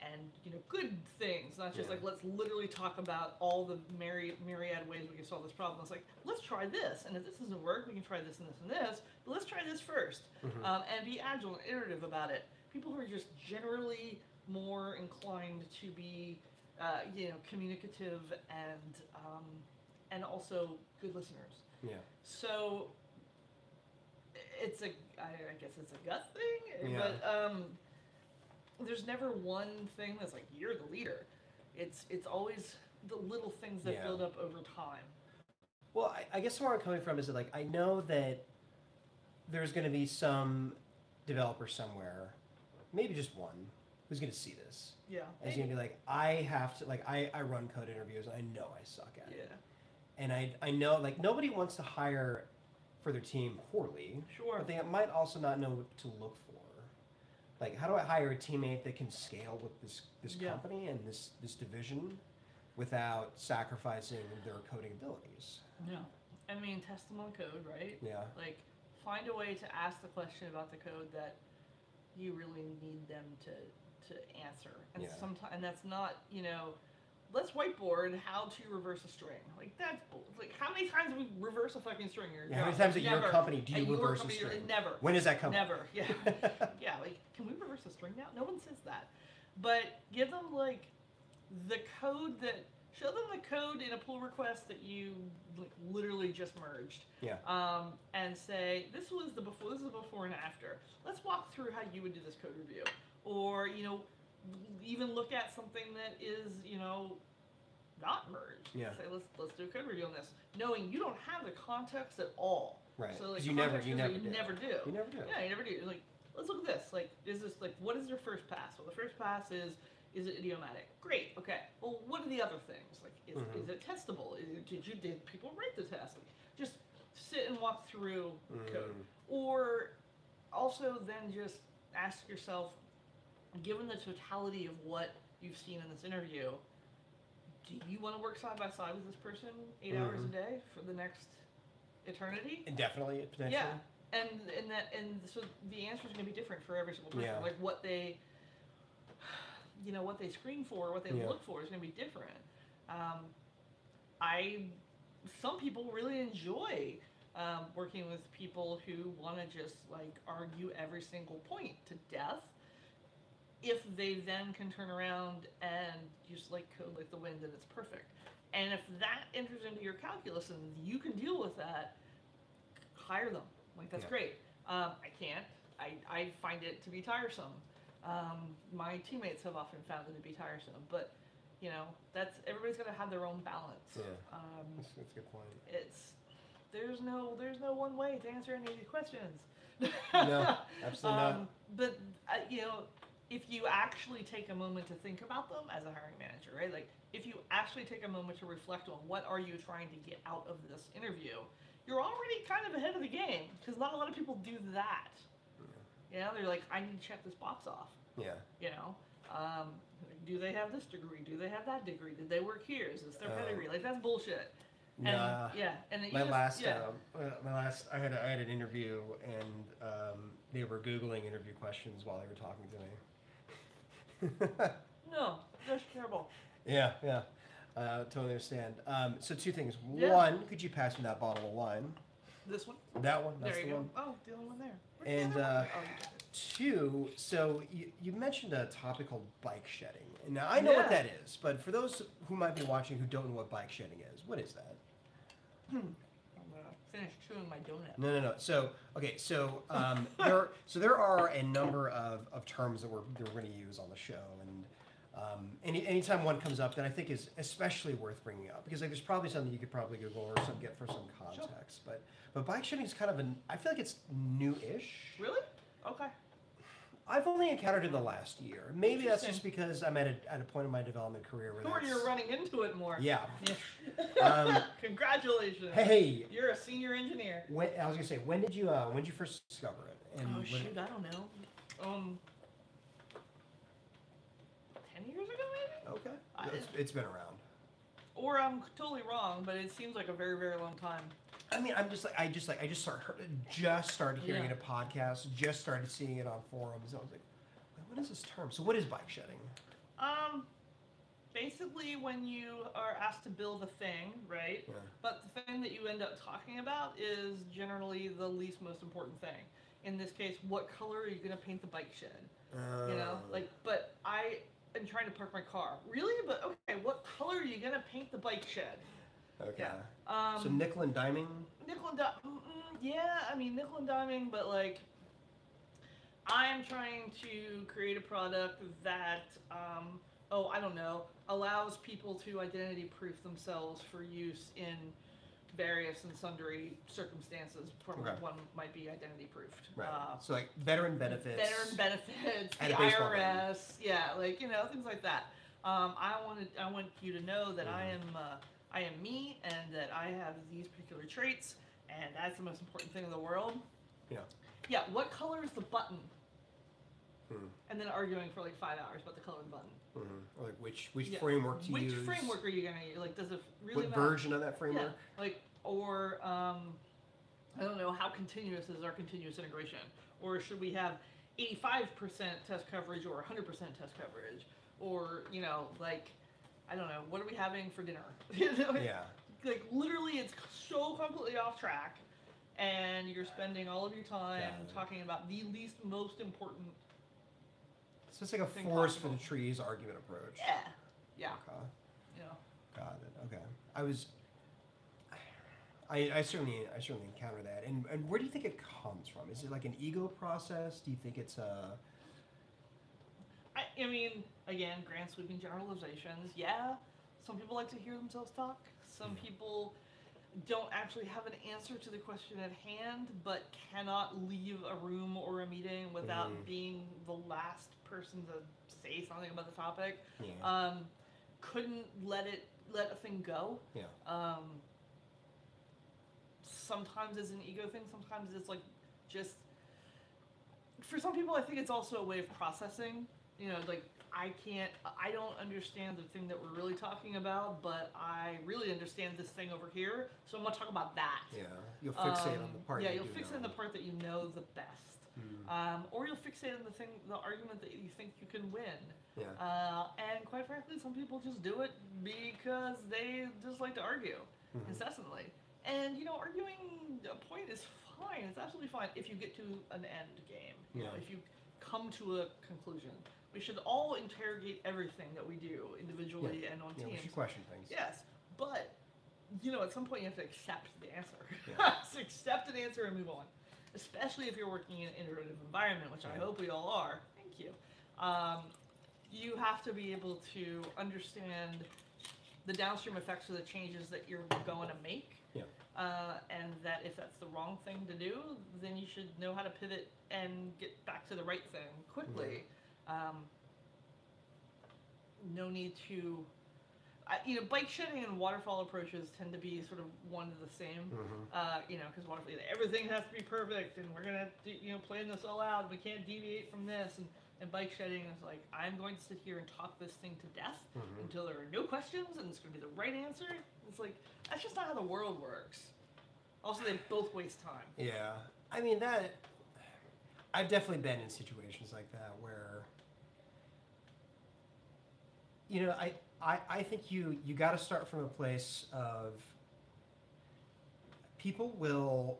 and good things, not just let's literally talk about all the myriad ways we can solve this problem. It's let's try this, and if this doesn't work, we can try this and this and this, but let's try this first, and be agile and iterative about it. People who are just generally more inclined to be communicative and also good listeners. So I guess it's a gut thing, but there's never one thing that's you're the leader. It's always the little things that build up over time. Well, I guess where I'm coming from is that I know that there's going to be some developer somewhere, maybe just one, who's going to see this. Yeah. And he's going to be I have to, I run code interviews and I know I suck at it. And I know, nobody wants to hire for their team poorly. Sure. But they might also not know what to look for. How do I hire a teammate that can scale with this company and this division without sacrificing their coding abilities? Yeah. I mean, test them on code, right? Yeah. Find a way to ask the question about the code that you really need them to answer. And sometimes, and that's not, let's whiteboard how to reverse a string. That's how many times do we reverse a fucking string? How many times at your company do you reverse a string? Never. When does that come? Never. Yeah. Can we reverse a string now? No one says that. But give them the code show them the code in a pull request that you literally just merged. Yeah. And say, this is the before and after. Let's walk through how you would do this code review. Or, even look at something that is, not merged. Yeah. Say, let's do a code review on this, knowing you don't have the context at all. Right. So you never do. You never do. You never do. Yeah, you never do. Let's look at this. Is this what is your first pass? Well, the first pass is it idiomatic? Great. Okay. Well, what are the other things? Is it testable? Did people write the test? Just sit and walk through code, or also then just ask yourself, given the totality of what you've seen in this interview, do you want to work side by side with this person 8 hours a day for the next eternity? Definitely, potentially. Yeah, and so the answer is going to be different for every single person. Yeah. What they, what they screen for, what they look for is going to be different. Some people really enjoy working with people who want to just argue every single point to death. If they then can turn around and just code like the wind and it's perfect. And if that enters into your calculus and you can deal with that, hire them. That's great. I can't. I find it to be tiresome. My teammates have often found it to be tiresome. But you know, everybody's gonna have their own balance. Yeah. That's a good point. There's no one way to answer any of these questions. No, absolutely not. But you know, if you actually take a moment to think about them as a hiring manager, right? Like, if you actually take a moment to reflect on what are you trying to get out of this interview, you're already kind of ahead of the game, because not a lot of people do that. Yeah. You know, they're like, I need to check this box off. Yeah. You know, do they have this degree? Do they have that degree? Did they work here? Is this their pedigree? Like, that's bullshit. And, nah. Yeah, and my last, I had an interview, and they were Googling interview questions while they were talking to me. No, that's terrible. Yeah, totally understand. So two things. Yeah. One, could you pass me that bottle of wine? This one? That one. That's there you the go. one. Oh, the only one there. And the other one? Oh, you got it. two, so you mentioned a topic called bike shedding. And now I know what that is, but for those who might be watching who don't know what bike shedding is, what is that? I'm gonna finish chewing my donut. No. So okay, so there are a number of terms that we're going to use on the show, and anytime one comes up that I think is especially worth bringing up, because like there's probably something you could probably Google or get for some context, Sure. but bike shedding is kind of I feel like it's new-ish. Really? Okay. I've only encountered it in the last year. Maybe that's just because I'm at a point in my development career where you're running into it more. Yeah. Congratulations. Hey. You're a senior engineer. I was gonna say, when did you first discover it? And shoot, I don't know. 10 years ago, maybe? Okay. It's been around. Or I'm totally wrong, but it seems like a very, very long time. I mean, I just started hearing it in podcasts, just started seeing it on forums. I was like, what is this term? So what is bike shedding? Basically when you are asked to build a thing, right? Yeah. But the thing that you end up talking about is generally the least most important thing. In this case, what color are you going to paint the bike shed? You know, like, but I am trying to park my car. Really? But okay, what color are you going to paint the bike shed? Okay. Yeah. So nickel and diming? Nickel and diming, yeah, I mean nickel and diming, but like, I'm trying to create a product that, I don't know, allows people to identity proof themselves for use in various and sundry circumstances from one might be identity proofed. Right. So like veteran benefits. The IRS, yeah, like, you know, things like that. I want you to know that I am me, and that I have these particular traits, and that's the most important thing in the world. Yeah. Yeah, what color is the button? And then arguing for like 5 hours about the color of the button. Or like which framework to use. Which framework are you going to use? Like, does it really matter? What version of that framework? Yeah. Like, or, I don't know, how continuous is our continuous integration? Or should we have 85% test coverage or 100% test coverage? Or, you know, like, I don't know, what are we having for dinner? You know? Yeah. Like, literally, it's so completely off track, and you're spending all of your time talking about the least most important. So it's like a forest for the trees argument approach. Yeah. Okay. You know. Got it. Okay. I certainly encounter that. And where do you think it comes from? Is it like an ego process? Do you think it's a... I mean, again, grand sweeping generalizations. Yeah, some people like to hear themselves talk. Some people don't actually have an answer to the question at hand, but cannot leave a room or a meeting without being the last person to say something about the topic. Yeah. Couldn't let a thing go. Yeah. Sometimes it's an ego thing. Sometimes it's like just. For some people, I think it's also a way of processing. You know, like, I don't understand the thing that we're really talking about, but I really understand this thing over here, so I'm going to talk about that. Yeah, you'll fixate on the part you'll fixate on the part that you know the best. Or you'll fixate on the argument that you think you can win. Yeah. And quite frankly, some people just do it because they just like to argue incessantly. And, you know, arguing a point is fine. It's absolutely fine if you get to an end game. You know, if you come to a conclusion. We should all interrogate everything that we do individually and on teams. We should question things. Yes, but, you know, at some point you have to accept the answer. Just accept an answer and move on. Especially if you're working in an iterative environment, which I hope we all are. Thank you. you have to be able to understand the downstream effects of the changes that you're going to make. Yeah. And that if that's the wrong thing to do, then you should know how to pivot and get back to the right thing quickly. No need to, bike shedding and waterfall approaches tend to be sort of one and the same. Because waterfall, everything has to be perfect, and we're gonna plan this all out. We can't deviate from this, and bike shedding is like, I'm going to sit here and talk this thing to death until there are no questions, and it's going to be the right answer. It's like, that's just not how the world works. Also, they both waste time. Yeah. I mean, I've definitely been in situations like that where, I think you got to start from a place of people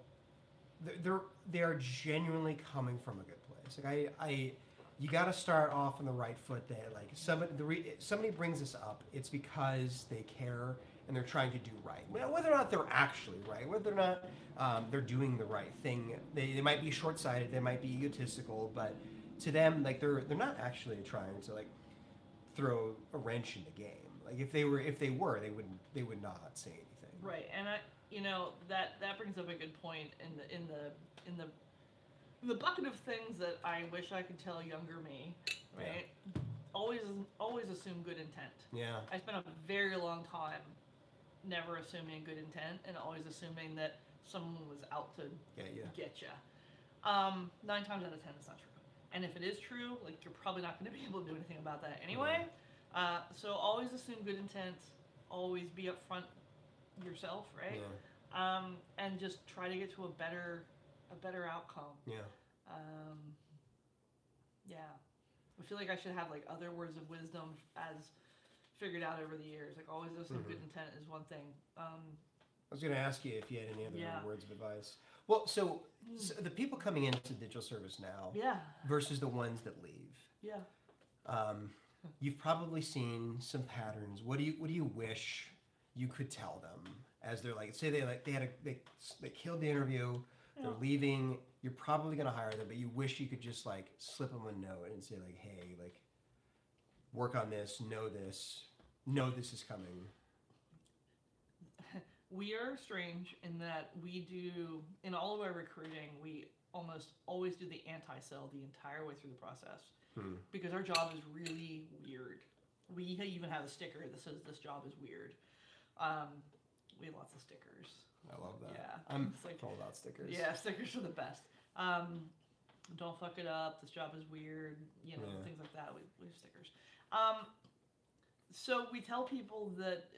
they're genuinely coming from a good place. Like you got to start off on the right foot there. Like somebody brings this up, it's because they care and they're trying to do right. Whether or not they're actually right, whether or not they're doing the right thing, they might be short-sighted, they might be egotistical, but to them, like they're not actually trying to like throw a wrench in the game. Like if they were, they would not say anything. Right, and that brings up a good point in the bucket of things that I wish I could tell younger me. Right, yeah. Always assume good intent. Yeah. I spent a very long time never assuming good intent and always assuming that someone was out to get you. 9 times out of 10, it's not true. And if it is true, like you're probably not going to be able to do anything about that anyway. Yeah. So always assume good intent. Always be upfront yourself, right? Yeah. And just try to get to a better outcome. Yeah. Yeah. I feel like I should have like other words of wisdom as figured out over the years. Like always assume good intent is one thing. I was going to ask you if you had any other words of advice. Well, so the people coming into digital service now, versus the ones that leave. Yeah. You've probably seen some patterns. What do you wish you could tell them as they're like, say they killed the interview, they're leaving. You're probably going to hire them, but you wish you could just like slip them a note and say like, hey, like work on this, know this is coming. We are strange in that we do, in all of our recruiting, we almost always do the anti-sell the entire way through the process. Because our job is really weird. We even have a sticker that says this job is weird. We have lots of stickers. I love that. Yeah. I'm all about stickers. Yeah, stickers are the best. Don't fuck it up. This job is weird. Things like that. We have stickers. So we tell people that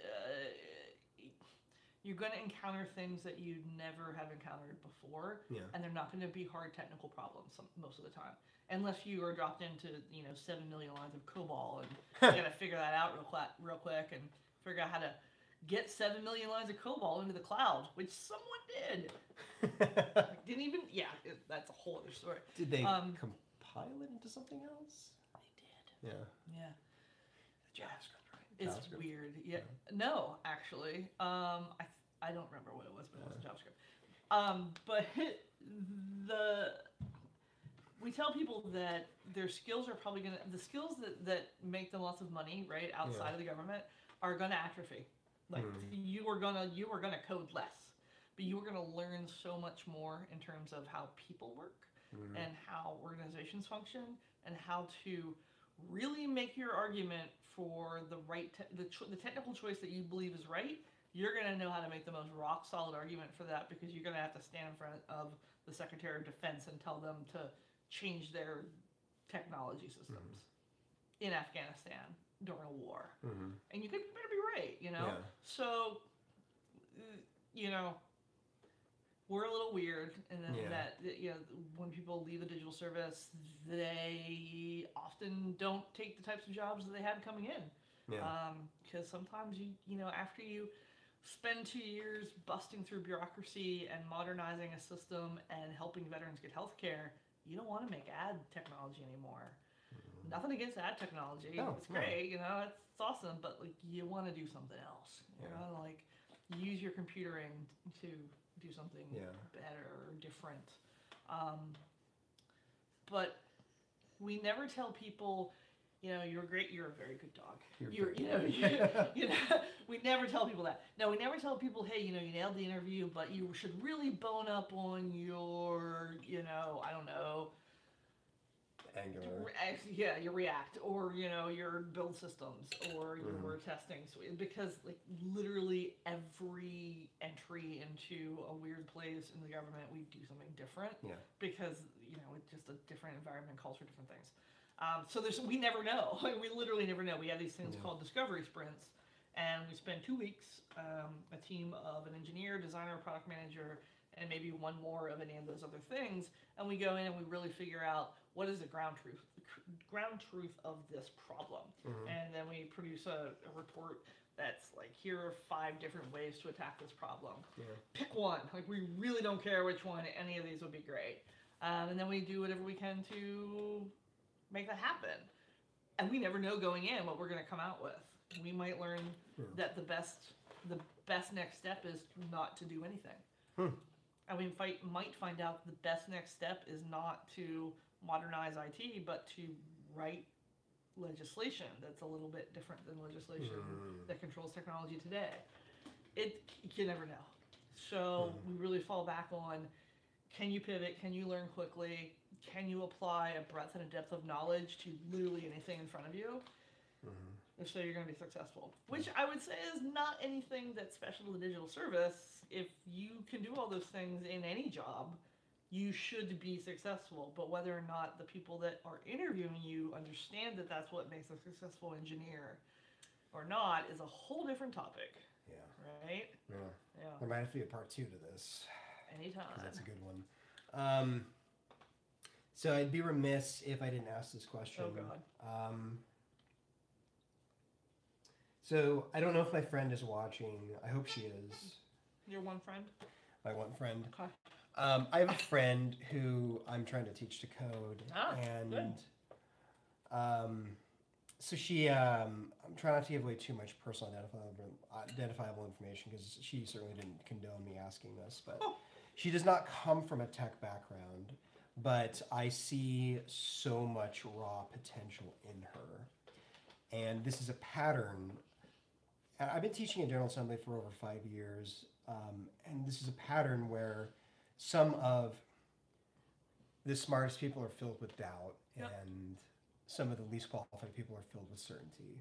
you're going to encounter things that you never have encountered before, and they're not going to be hard technical problems most of the time, unless you are dropped into 7 million lines of COBOL and you got to figure that out real quick and figure out how to get 7 million lines of COBOL into the cloud, which someone did. Didn't even. Yeah, that's a whole other story. Did they compile it into something else? They did. Yeah. Yeah. JavaScript, right? It's weird. Yeah. No, actually. I don't remember what it was, but it wasn't JavaScript. But we tell people that their skills are probably the skills that make them lots of money, right, outside of the government, are gonna atrophy. Like you are gonna code less, but you are gonna learn so much more in terms of how people work and how organizations function and how to really make your argument for the right the technical choice that you believe is right. You're going to know how to make the most rock solid argument for that because you're going to have to stand in front of the Secretary of Defense and tell them to change their technology systems in Afghanistan during a war. And you better be right, Yeah. So, we're a little weird in that when people leave the digital service, they often don't take the types of jobs that they had coming in. Because sometimes after you spend 2 years busting through bureaucracy and modernizing a system and helping veterans get health care, you don't want to make ad technology anymore. Nothing against ad technology. It's great, it's awesome, but like you want to do something else. Like use your computering to do something better or different. But we never tell people you're great. You're a very good dog. You're We never tell people that. No, we never tell people, hey, you nailed the interview, but you should really bone up on your, I don't know, Angular. Yeah, your React, or your build systems, or your testing suite, because like literally every entry into a weird place in the government, we do something different. Yeah. Because it's just a different environment, calls for different things. So we never know. We literally never know. We have these things called discovery sprints, and we spend 2 weeks, a team of an engineer, designer, product manager, and maybe one more of any of those other things, and we go in and we really figure out what is the ground truth of this problem. And then we produce a report that's like, here are 5 different ways to attack this problem. Pick one. Like, we really don't care which one. Any of these would be great. And then we do whatever we can to make that happen. And we never know going in what we're going to come out with. We might learn that the best next step is not to do anything. And we might find out the best next step is not to modernize IT, but to write legislation that's a little bit different than legislation that controls technology today. You never know. So we really fall back on, can you pivot? Can you learn quickly? Can you apply a breadth and a depth of knowledge to literally anything in front of you? If so, you're going to be successful. Which I would say is not anything that's special to the digital service. If you can do all those things in any job, you should be successful. But whether or not the people that are interviewing you understand that that's what makes a successful engineer or not is a whole different topic. Yeah. Right? Yeah. Yeah. There might have to be a part 2 to this. Anytime. That's a good one. So I'd be remiss if I didn't ask this question. Oh, God. So I don't know if my friend is watching. I hope she is. Your one friend? My one friend. Okay. I have a friend who I'm trying to teach to code, and good. So she, I'm trying not to give away too much personal identifiable information, because she certainly didn't condone me asking this, but she does not come from a tech background, but I see so much raw potential in her, and this is a pattern. I've been teaching in General Assembly for over 5 years, and this is a pattern where some of the smartest people are filled with doubt, and some of the least qualified people are filled with certainty.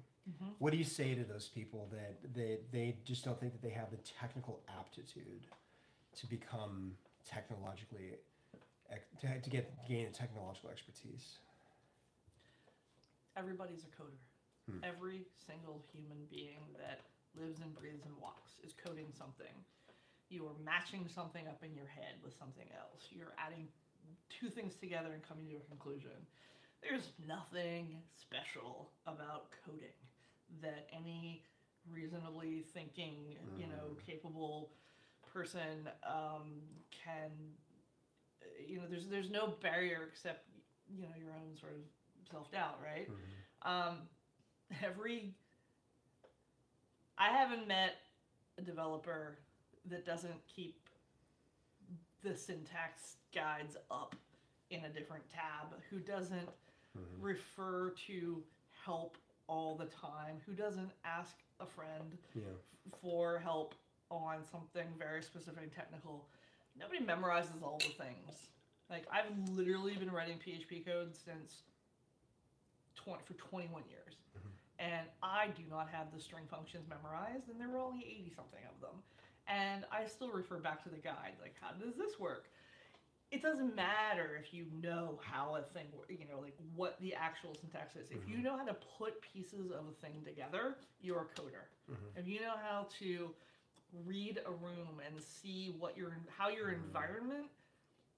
What do you say to those people that they just don't think that they have the technical aptitude to become technologically, to gain a technological expertise? Everybody's a coder. Every single human being that lives and breathes and walks is coding something. You are matching something up in your head with something else. You're adding 2 things together and coming to a conclusion. There's nothing special about coding that any reasonably thinking, capable person can. There's no barrier except your own sort of self-doubt, right? I haven't met a developer that doesn't keep the syntax guides up in a different tab, who doesn't refer to help all the time, who doesn't ask a friend for help on something very specific and technical. Nobody memorizes all the things. Like, I've literally been writing PHP code for 21 years. And I do not have the string functions memorized, and there were only 80-something of them. And I still refer back to the guide, like, how does this work? It doesn't matter if you know how a thing, like what the actual syntax is. If you know how to put pieces of a thing together, you're a coder. If you know how to read a room and see how your environment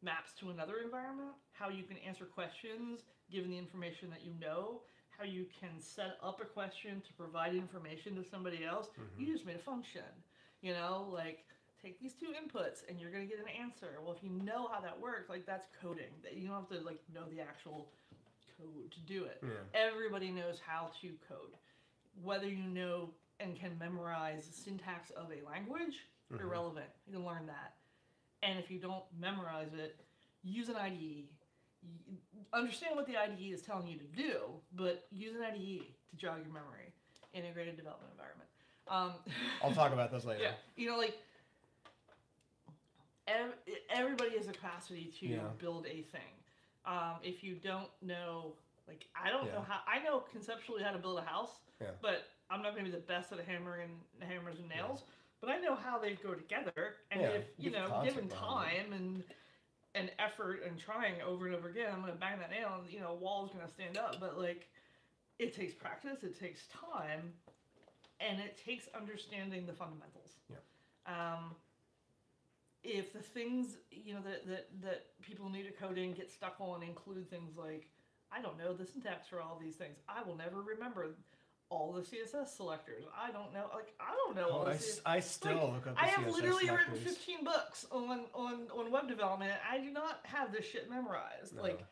maps to another environment, how you can answer questions given the information that you know, how you can set up a question to provide information to somebody else, you just made a function. Like, take these 2 inputs and you're going to get an answer. Well, if you know how that works, like, that's coding. You don't have to know the actual code to do it. Everybody knows how to code. Whether you know and can memorize the syntax of a language, irrelevant. You can learn that. And if you don't memorize it, use an IDE. understand what the IDE is telling you to do, but use an IDE to jog your memory. Integrated development environment. I'll talk about those later. Yeah, you know, like everybody has the capacity to build a thing. If you don't know, like I don't know how. I know conceptually how to build a house, but I'm not going to be the best at hammers and nails. But I know how they go together, and if given time and effort and trying over and over again, I'm going to bang that nail, and a wall's going to stand up. But like, it takes practice, it takes time, and it takes understanding the fundamentals. Yeah. If the things that people new to coding get stuck on include things like, I don't know the syntax for all these things, I will never remember all the CSS selectors. I don't know all this. I still look up the CSS I have literally selectors. written 15 books on web development. I do not have this shit memorized. No. Like,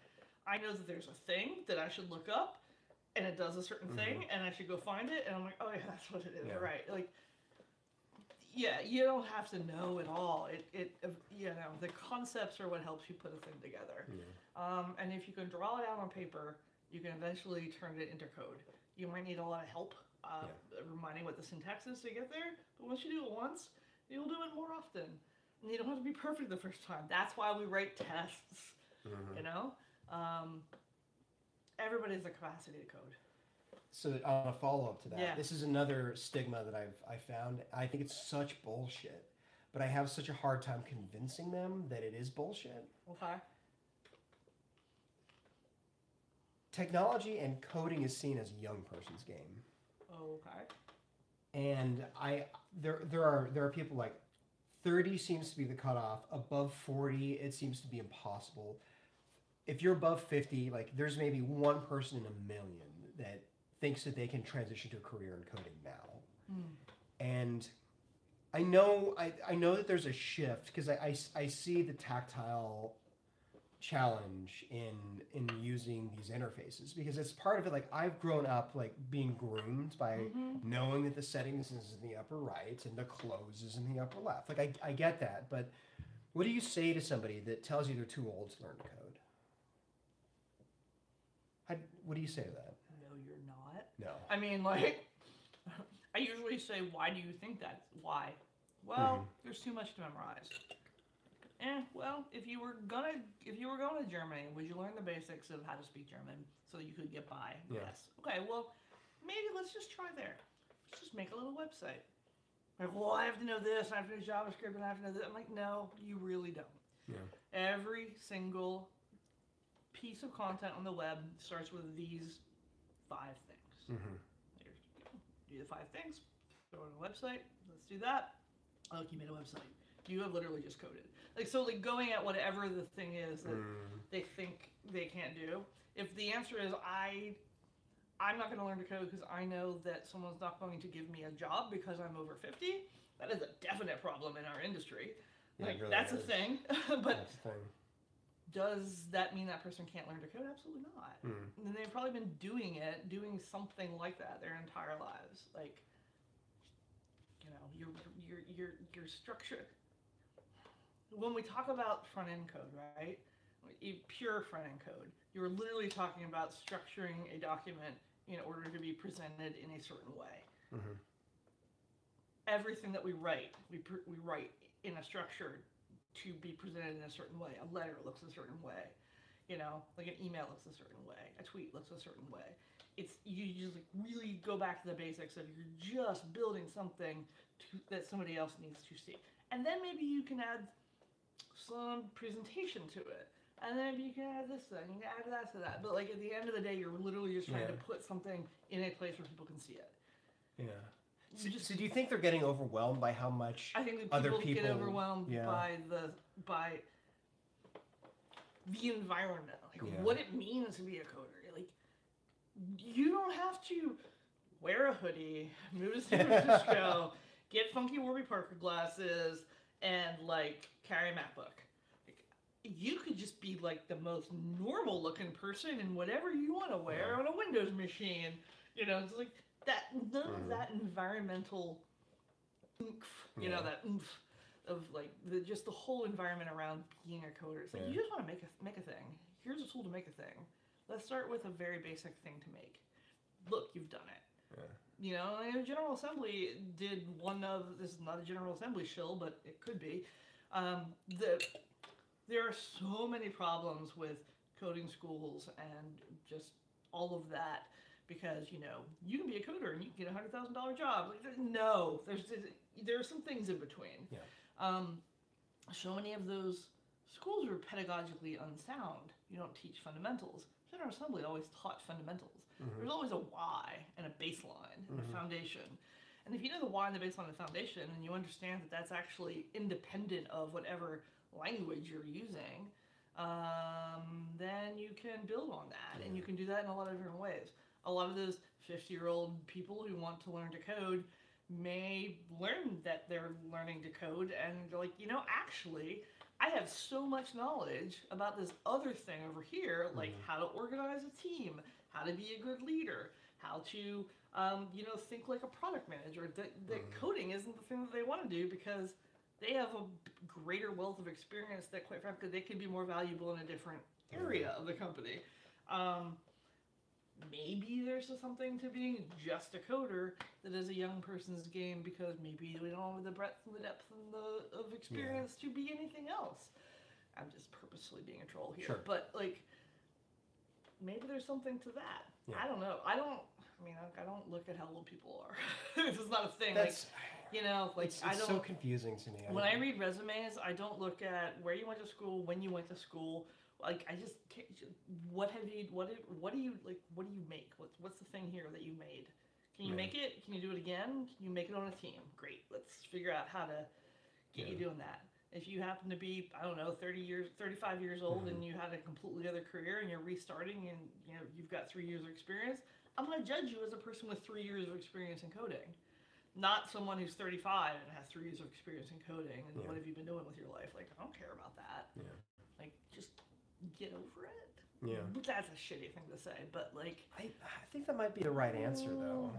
I know that there's a thing that I should look up, and it does a certain thing, and I should go find it, and I'm like, oh yeah, that's what it is, right? Like, yeah, you don't have to know it all. The concepts are what helps you put a thing together. Yeah. And if you can draw it out on paper, you can eventually turn it into code. You might need a lot of help reminding what the syntax is to get there, but once you do it once, you'll do it more often. And you don't have to be perfect the first time. That's why we write tests, Everybody has the capacity to code. So on a follow-up to that, this is another stigma that I found. I think it's such bullshit, but I have such a hard time convincing them that it is bullshit. Okay. Technology and coding is seen as a young person's game. Okay. And there are people like 30 seems to be the cutoff. Above 40, it seems to be impossible. If you're above 50, like there's maybe one person in a million that thinks that they can transition to a career in coding now. And I know that there's a shift because I see the tactile challenge in using these interfaces because it's part of it. Like I've grown up like being groomed by knowing that the settings is in the upper right and the close is in the upper left. Like I get that, but what do you say to somebody that tells you they're too old to learn to code? What do you say to that? No, you're not. No. I mean, like, I usually say, why do you think that? Why? Well, there's too much to memorize. Well, if you were going to Germany, would you learn the basics of how to speak German so that you could get by? Yeah. Yes. Okay, well, maybe let's just try there. Let's just make a little website. Like, well, I have to know this, I have to know JavaScript, and I have to know this. I'm like, no, you really don't. Yeah. Every single piece of content on the web starts with these 5 things. Do the 5 things, go on a website, let's do that. Oh, you made a website. You have literally just coded. Like, so like going at whatever the thing is that they think they can't do. If the answer is I'm not going to learn to code because I know that someone's not going to give me a job because I'm over 50, that is a definite problem in our industry. Like, really that's a thing. But that's a thing. Does that mean that person can't learn to code? Absolutely not. And they've probably been doing something like that their entire lives. Like, your structure. When we talk about front-end code, right? Pure front-end code, you're literally talking about structuring a document in order to be presented in a certain way. Everything that we write, we write in a structure to be presented in a certain way. A letter looks a certain way, like an email looks a certain way, a tweet looks a certain way. You just like really go back to the basics of you're just building something that somebody else needs to see. And then maybe you can add some presentation to it. And then maybe you can add this thing, you can add that to that. But like at the end of the day, you're literally just trying to put something in a place where people can see it. Yeah. So do you think they're getting overwhelmed by how much I think that other people get overwhelmed by the environment, like what it means to be a coder. Like, you don't have to wear a hoodie, move to San Francisco, get funky Warby Parker glasses, and like carry a MacBook. Like, you could just be like the most normal looking person in whatever you want to wear on a Windows machine. It's like that. None of that environmental oomph, that oomph of like just the whole environment around being a coder. It's like you just want to make a thing. here's a tool to make a thing. Let's start with a very basic thing to make. Look, you've done it. Yeah. You know, and General Assembly did one of, this is not a General Assembly shill, but it could be. There are so many problems with coding schools and just all of that because, you know, you can be a coder and you can get a $100,000 job. Like, no, there are some things in between. Yeah. So many of those schools are pedagogically unsound. You don't teach fundamentals. General Assembly always taught fundamentals. There's always a why and a baseline and a foundation. And if you know the why and the baseline and the foundation, and you understand that that's actually independent of whatever language you're using, then you can build on that. And you can do that in a lot of different ways. A lot of those 50-year-old people who want to learn to code may learn that they're learning to code and they're like, you know, actually, I have so much knowledge about this other thing over here, like how to organize a team, how to be a good leader, how to, you know, think like a product manager. That coding isn't the thing that they want to do because they have a greater wealth of experience that, quite frankly, they can be more valuable in a different area of the company. Maybe there's something to being just a coder that is a young person's game because maybe we don't have the breadth and the depth and of experience to be anything else. I'm just purposely being a troll here. Sure. But, like, maybe there's something to that. Yeah. I don't know. I don't look at how old people are. This is not a thing. That's, like, you know, like, it's I don't. so confusing to me. When I read resumes, I don't look at where you went to school, when you went to school. Like, I just can't, what do you make? What's the thing here that you made? Can you make it? Can you do it again? Can you make it on a team? Great. Let's figure out how to get you doing that. If you happen to be, I don't know, 35 years old and you had a completely other career and you're restarting and, you know, you've got 3 years of experience, I'm going to judge you as a person with 3 years of experience in coding. Not someone who's 35 and has 3 years of experience in coding and what have you been doing with your life? Like, I don't care about that. Yeah. Like, just get over it. Yeah. That's a shitty thing to say, but like, I think that might be the right answer though.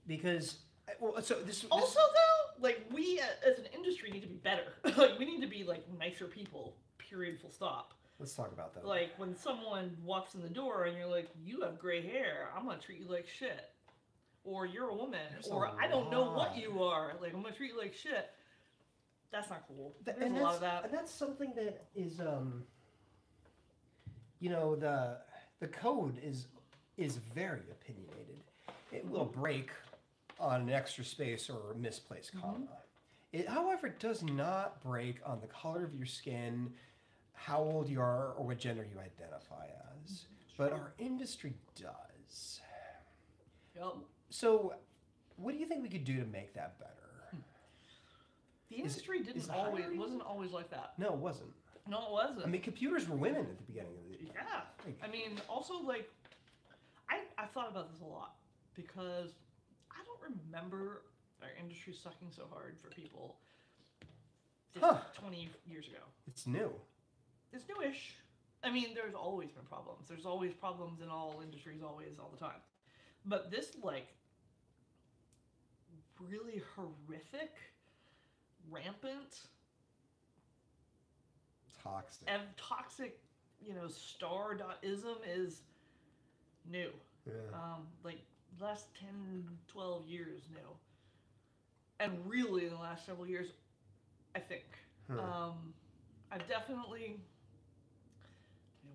Because also though, like, we as an industry need to be better. Like, we need to be like nicer people. Period. Full stop. Let's talk about that. Like, when someone walks in the door and you're like, you have gray hair, I'm gonna treat you like shit. Or you're a woman, I don't know what you are. Like, I'm gonna treat you like shit. That's not cool. There's a lot of that. And that's something that is, you know, the code is very opinionated. It will break on an extra space or a misplaced comma. It, however, does not break on the color of your skin, how old you are, or what gender you identify as. But our industry does. Yep. So, what do you think we could do to make that better? The industry wasn't always like that. No, it wasn't. No, it wasn't. I mean, computers were women at the beginning of the... Yeah. I mean, also, like, I thought about this a lot because I don't remember our industry sucking so hard for people 20 years ago. It's new. It's newish. I mean, there's always been problems. There's always problems in all industries, always, all the time. But this, like, really horrific, rampant, toxic, you know, star.ism is new. Yeah. Like, last 10, 12 years new. And really, in the last several years, I think. I've definitely...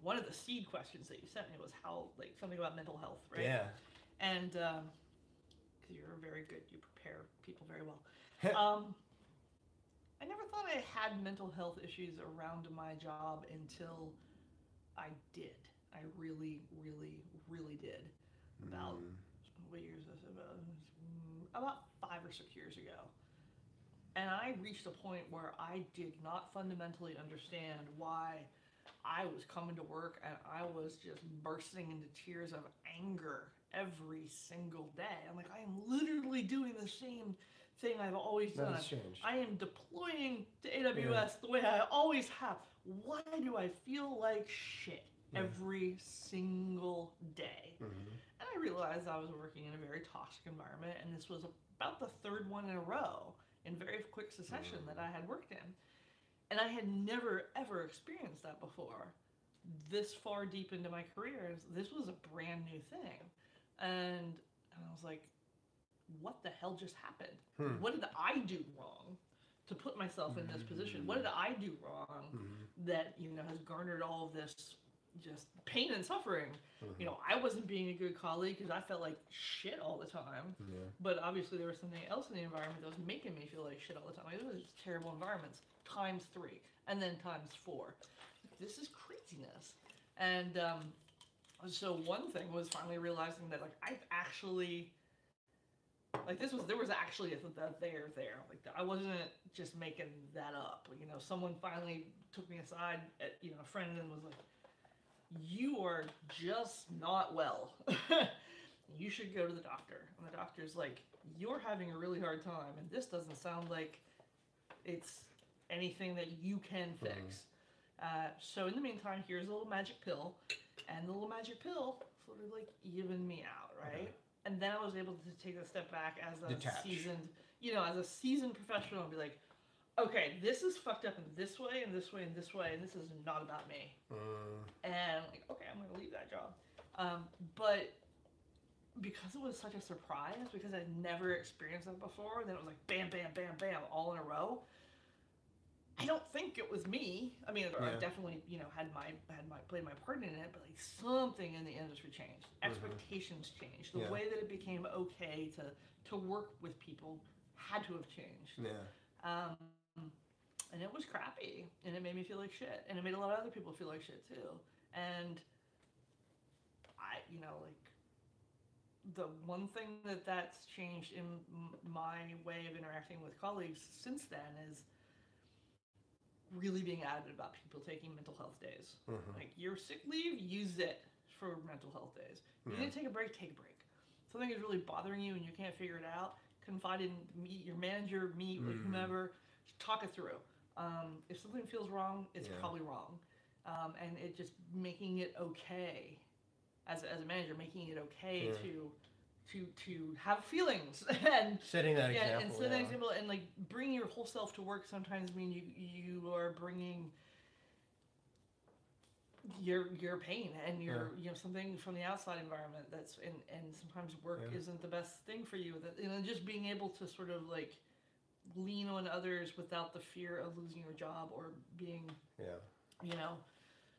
One of the seed questions that you sent me was how, like, something about mental health, right? Yeah. And, because you're very good, you prepare people very well. I never thought I had mental health issues around my job until I did. I really, really, really did. About, what year is this? About 5 or 6 years ago. And I reached a point where I did not fundamentally understand why I was coming to work and I was just bursting into tears of anger every single day. I'm like, I am literally doing the same thing I've always done. I am deploying to AWS the way I always have. Why do I feel like shit every single day? And I realized I was working in a very toxic environment, and this was about the 3rd one in a row in very quick succession that I had worked in. And I had never, ever experienced that before. This far deep into my career, this was a brand new thing. And I was like, what the hell just happened? What did I do wrong to put myself in this position? What did I do wrong that, has garnered all of this just pain and suffering? I wasn't being a good colleague because I felt like shit all the time. But obviously there was something else in the environment that was making me feel like shit all the time. It was just terrible environments times 3 and then times 4. This is craziness. And so one thing was finally realizing that I've actually there was actually a there. Like I wasn't just making that up. Someone finally took me aside, a friend, and was like, "You are just not well. You should go to the doctor." And the doctor's like, "You're having a really hard time, and this doesn't sound like it's anything that you can fix. So in the meantime, here's a little magic pill," and the little magic pill sort of evened me out, right? Okay. And then I was able to take a step back as a seasoned professional and be like, okay, this is fucked up in this way and this way and this way, and this is not about me. And okay, I'm gonna leave that job. But because it was such a surprise, because I'd never experienced that before, then it was like bam, bam, bam, bam, all in a row. I don't think it was me. I mean, I definitely, played my part in it, but something in the industry changed. Expectations changed. The way that it became okay to work with people had to have changed. And it was crappy, and it made me feel like shit, and it made a lot of other people feel like shit too. And I, the one thing that's changed in my way of interacting with colleagues since then is really being adamant about people taking mental health days. Your sick leave, use it for mental health days. You need to take a break, take a break. Something is really bothering you and you can't figure it out, confide in your manager, meet with whomever, talk it through. If something feels wrong, it's probably wrong. And it just making it okay, as a manager, making it okay to have feelings and setting that example. And setting that example, and bringing your whole self to work sometimes mean you are bringing your pain and your something from the outside environment that's and sometimes work isn't the best thing for you. That just being able to sort of lean on others without the fear of losing your job or being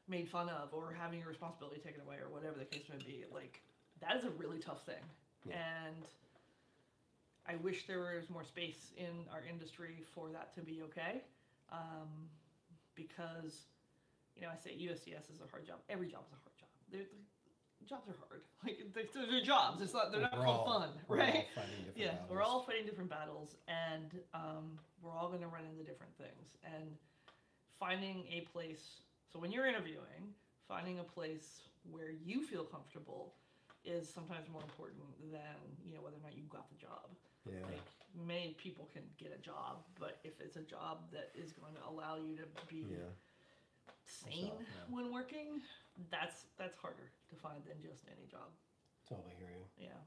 made fun of or having your responsibility taken away or whatever the case may be. That is a really tough thing. And I wish there was more space in our industry for that to be okay, because I say USCS is a hard job. Every job is a hard job. Jobs are hard. They're jobs. They're not called fun, right? We're all fighting different battles, and we're all going to run into different things. And finding a place. So when you're interviewing, finding a place where you feel comfortable is sometimes more important than whether or not you got the job. Many people can get a job, but if it's a job that is going to allow you to be sane when working, that's harder to find than just any job. Totally hear you. Yeah.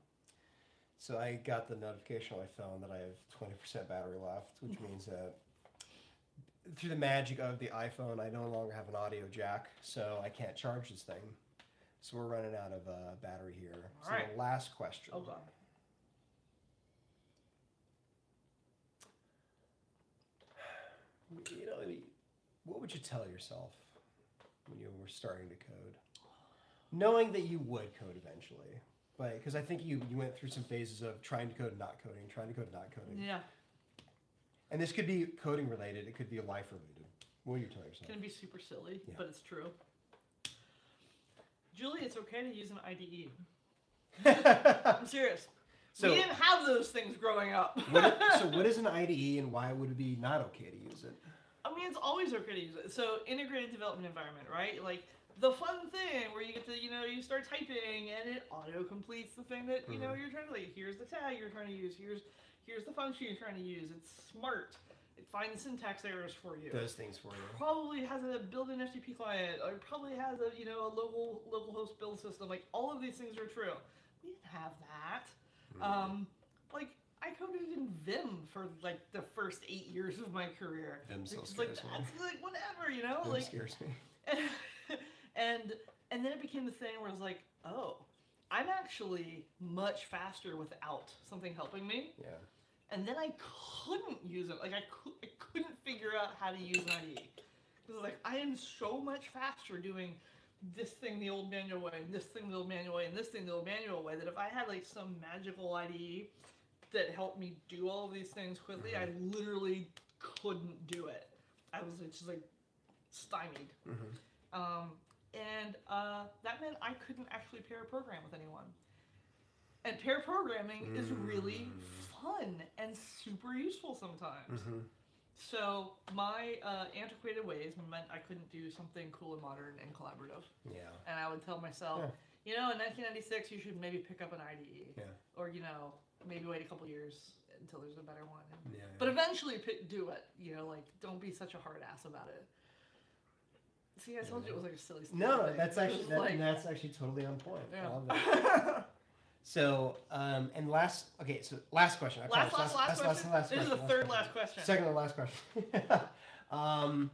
So I got the notification on my phone that I have 20% battery left, which means that through the magic of the iPhone, I no longer have an audio jack, so I can't charge this thing. So we're running out of battery here. All right. The last question. Hold on. What would you tell yourself when you were starting to code? Knowing that you would code eventually. Because I think you went through some phases of trying to code and not coding, trying to code and not coding. Yeah. And this could be coding related. It could be life related. What would you tell yourself? It's going to be super silly, but it's true. Julie, it's okay to use an IDE. I'm serious. So, we didn't have those things growing up. So what is an IDE and why would it be not okay to use it? I mean, it's always okay to use it. So integrated development environment, right? The fun thing where you get to, you start typing and it auto-completes the thing that, you're trying to, here's the tag you're trying to use, here's the function you're trying to use. It's smart. It finds syntax errors for you. Does things for you. Probably has a built-in FTP client, or probably has a local host build system. All of these things are true. We didn't have that. I coded in Vim for like the first 8 years of my career. Vim still It's scares me. that's like whatever, you know? Vim Like scares me. and then it became the thing where I was like, oh, I'm actually much faster without something helping me. Yeah. And then I couldn't use it. Like I couldn't figure out how to use an IDE. Because like I am so much faster doing this thing the old manual way, and this thing the old manual way, and this thing the old manual way, that if I had like some magical IDE that helped me do all of these things quickly, I literally couldn't do it. I was just like stymied. And that meant I couldn't actually pair program with anyone. And pair programming is really fun and super useful sometimes. So my antiquated ways meant I couldn't do something cool and modern and collaborative. Yeah. And I would tell myself, you know, in 1996 you should maybe pick up an IDE. Yeah. Or, you know, maybe wait a couple years until there's a better one. Yeah, But eventually do it. You know, like, don't be such a hard ass about it. See, I told you it was like a silly thing. No, that's actually that's actually totally on point. Yeah. I love that. So, and last question. Last question. This is the third last question. Second to last question.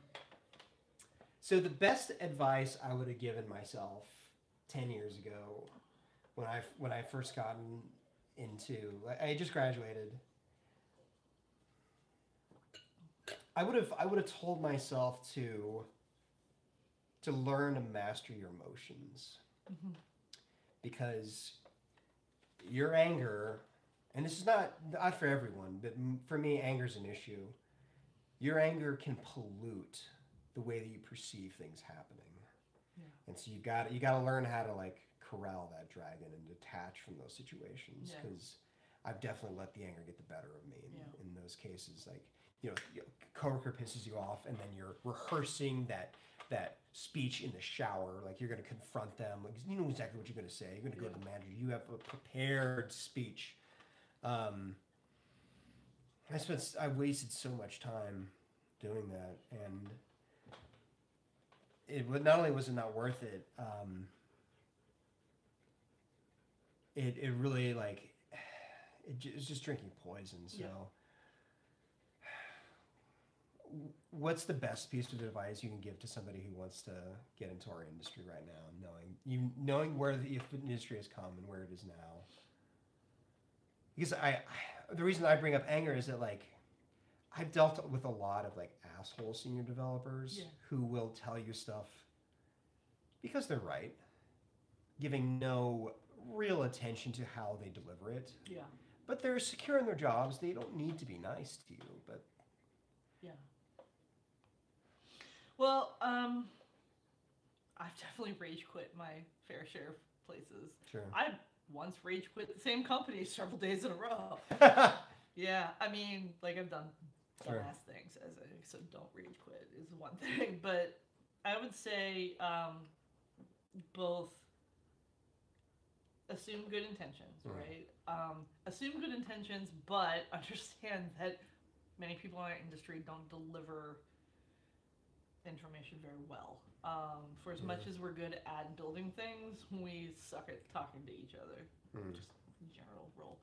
So the best advice I would have given myself 10 years ago, when I first gotten into, I just graduated. I would have told myself to learn to master your emotions, because your anger, and this is not for everyone, but for me, anger is an issue. Your anger can pollute the way that you perceive things happening, and so you got to learn how to like corral that dragon and detach from those situations. Because I've definitely let the anger get the better of me in those cases. Like, you know, coworker pisses you off, and then you're rehearsing that speech in the shower, like you're going to confront them, like you know exactly what you're going to say. You're going to go to the manager. You have a prepared speech. I wasted so much time doing that, and not only was it not worth it, it really like it's just drinking poison. So. What's the best piece of advice you can give to somebody who wants to get into our industry right now, knowing where the industry has come and where it is now? Because the reason I bring up anger is that like I've dealt with a lot of like asshole senior developers who will tell you stuff because they're right, giving no real attention to how they deliver it. Yeah. But they're secure in their jobs. They don't need to be nice to you, but well, I've definitely rage quit my fair share of places. Sure. I once rage quit the same company several days in a row. Yeah, I mean, like I've done dumbass things, so don't rage quit is one thing. But I would say both assume good intentions, right? Assume good intentions, but understand that many people in our industry don't deliver information very well. For as much as we're good at building things, we suck at talking to each other. Just general rule.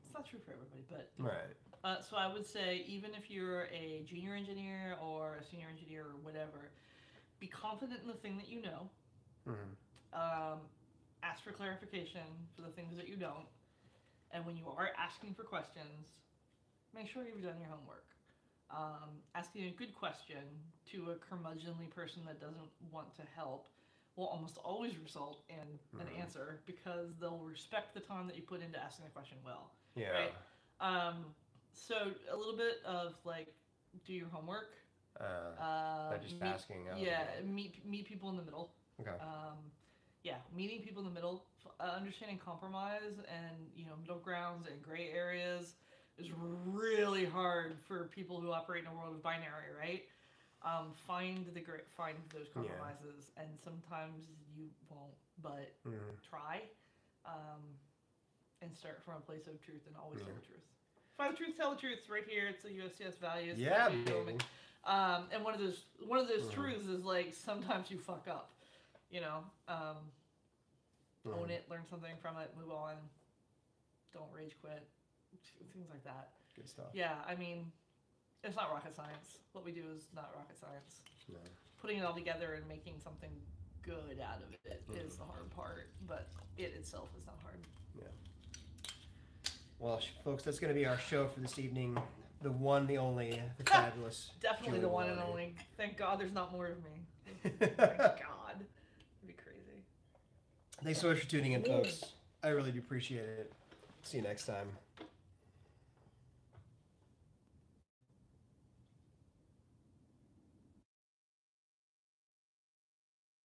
It's not true for everybody, but so I would say even if you're a junior engineer or a senior engineer or whatever, be confident in the thing that you know. Ask for clarification for the things that you don't, and when you are asking for questions, make sure you've done your homework. Asking a good question to a curmudgeonly person that doesn't want to help will almost always result in an answer, because they'll respect the time that you put into asking the question well. Yeah. Right? So a little bit of like, do your homework. Just asking. Meet people in the middle. Okay. Meeting people in the middle, understanding compromise and middle grounds and gray areas is really hard for people who operate in a world of binary, right? Find those compromises, and sometimes you won't, but try, and start from a place of truth and always tell the truth. Find the truth, tell the truth. Right here, it's the USCS values. Yeah, and one of those truths is like sometimes you fuck up, own it, learn something from it, move on. Don't rage quit. things like that. Good stuff. Yeah, I mean, it's not rocket science. What we do is not rocket science. No. Putting it all together and making something good out of it is the hard part, but it itself is not hard. Yeah. Well, folks, that's going to be our show for this evening. The one, the only, the fabulous. Definitely Julie the one and Meloni. only. Thank God there's not more of me. Thank God. It'd be crazy. Thanks so much for tuning in, folks. I really do appreciate it. See you next time.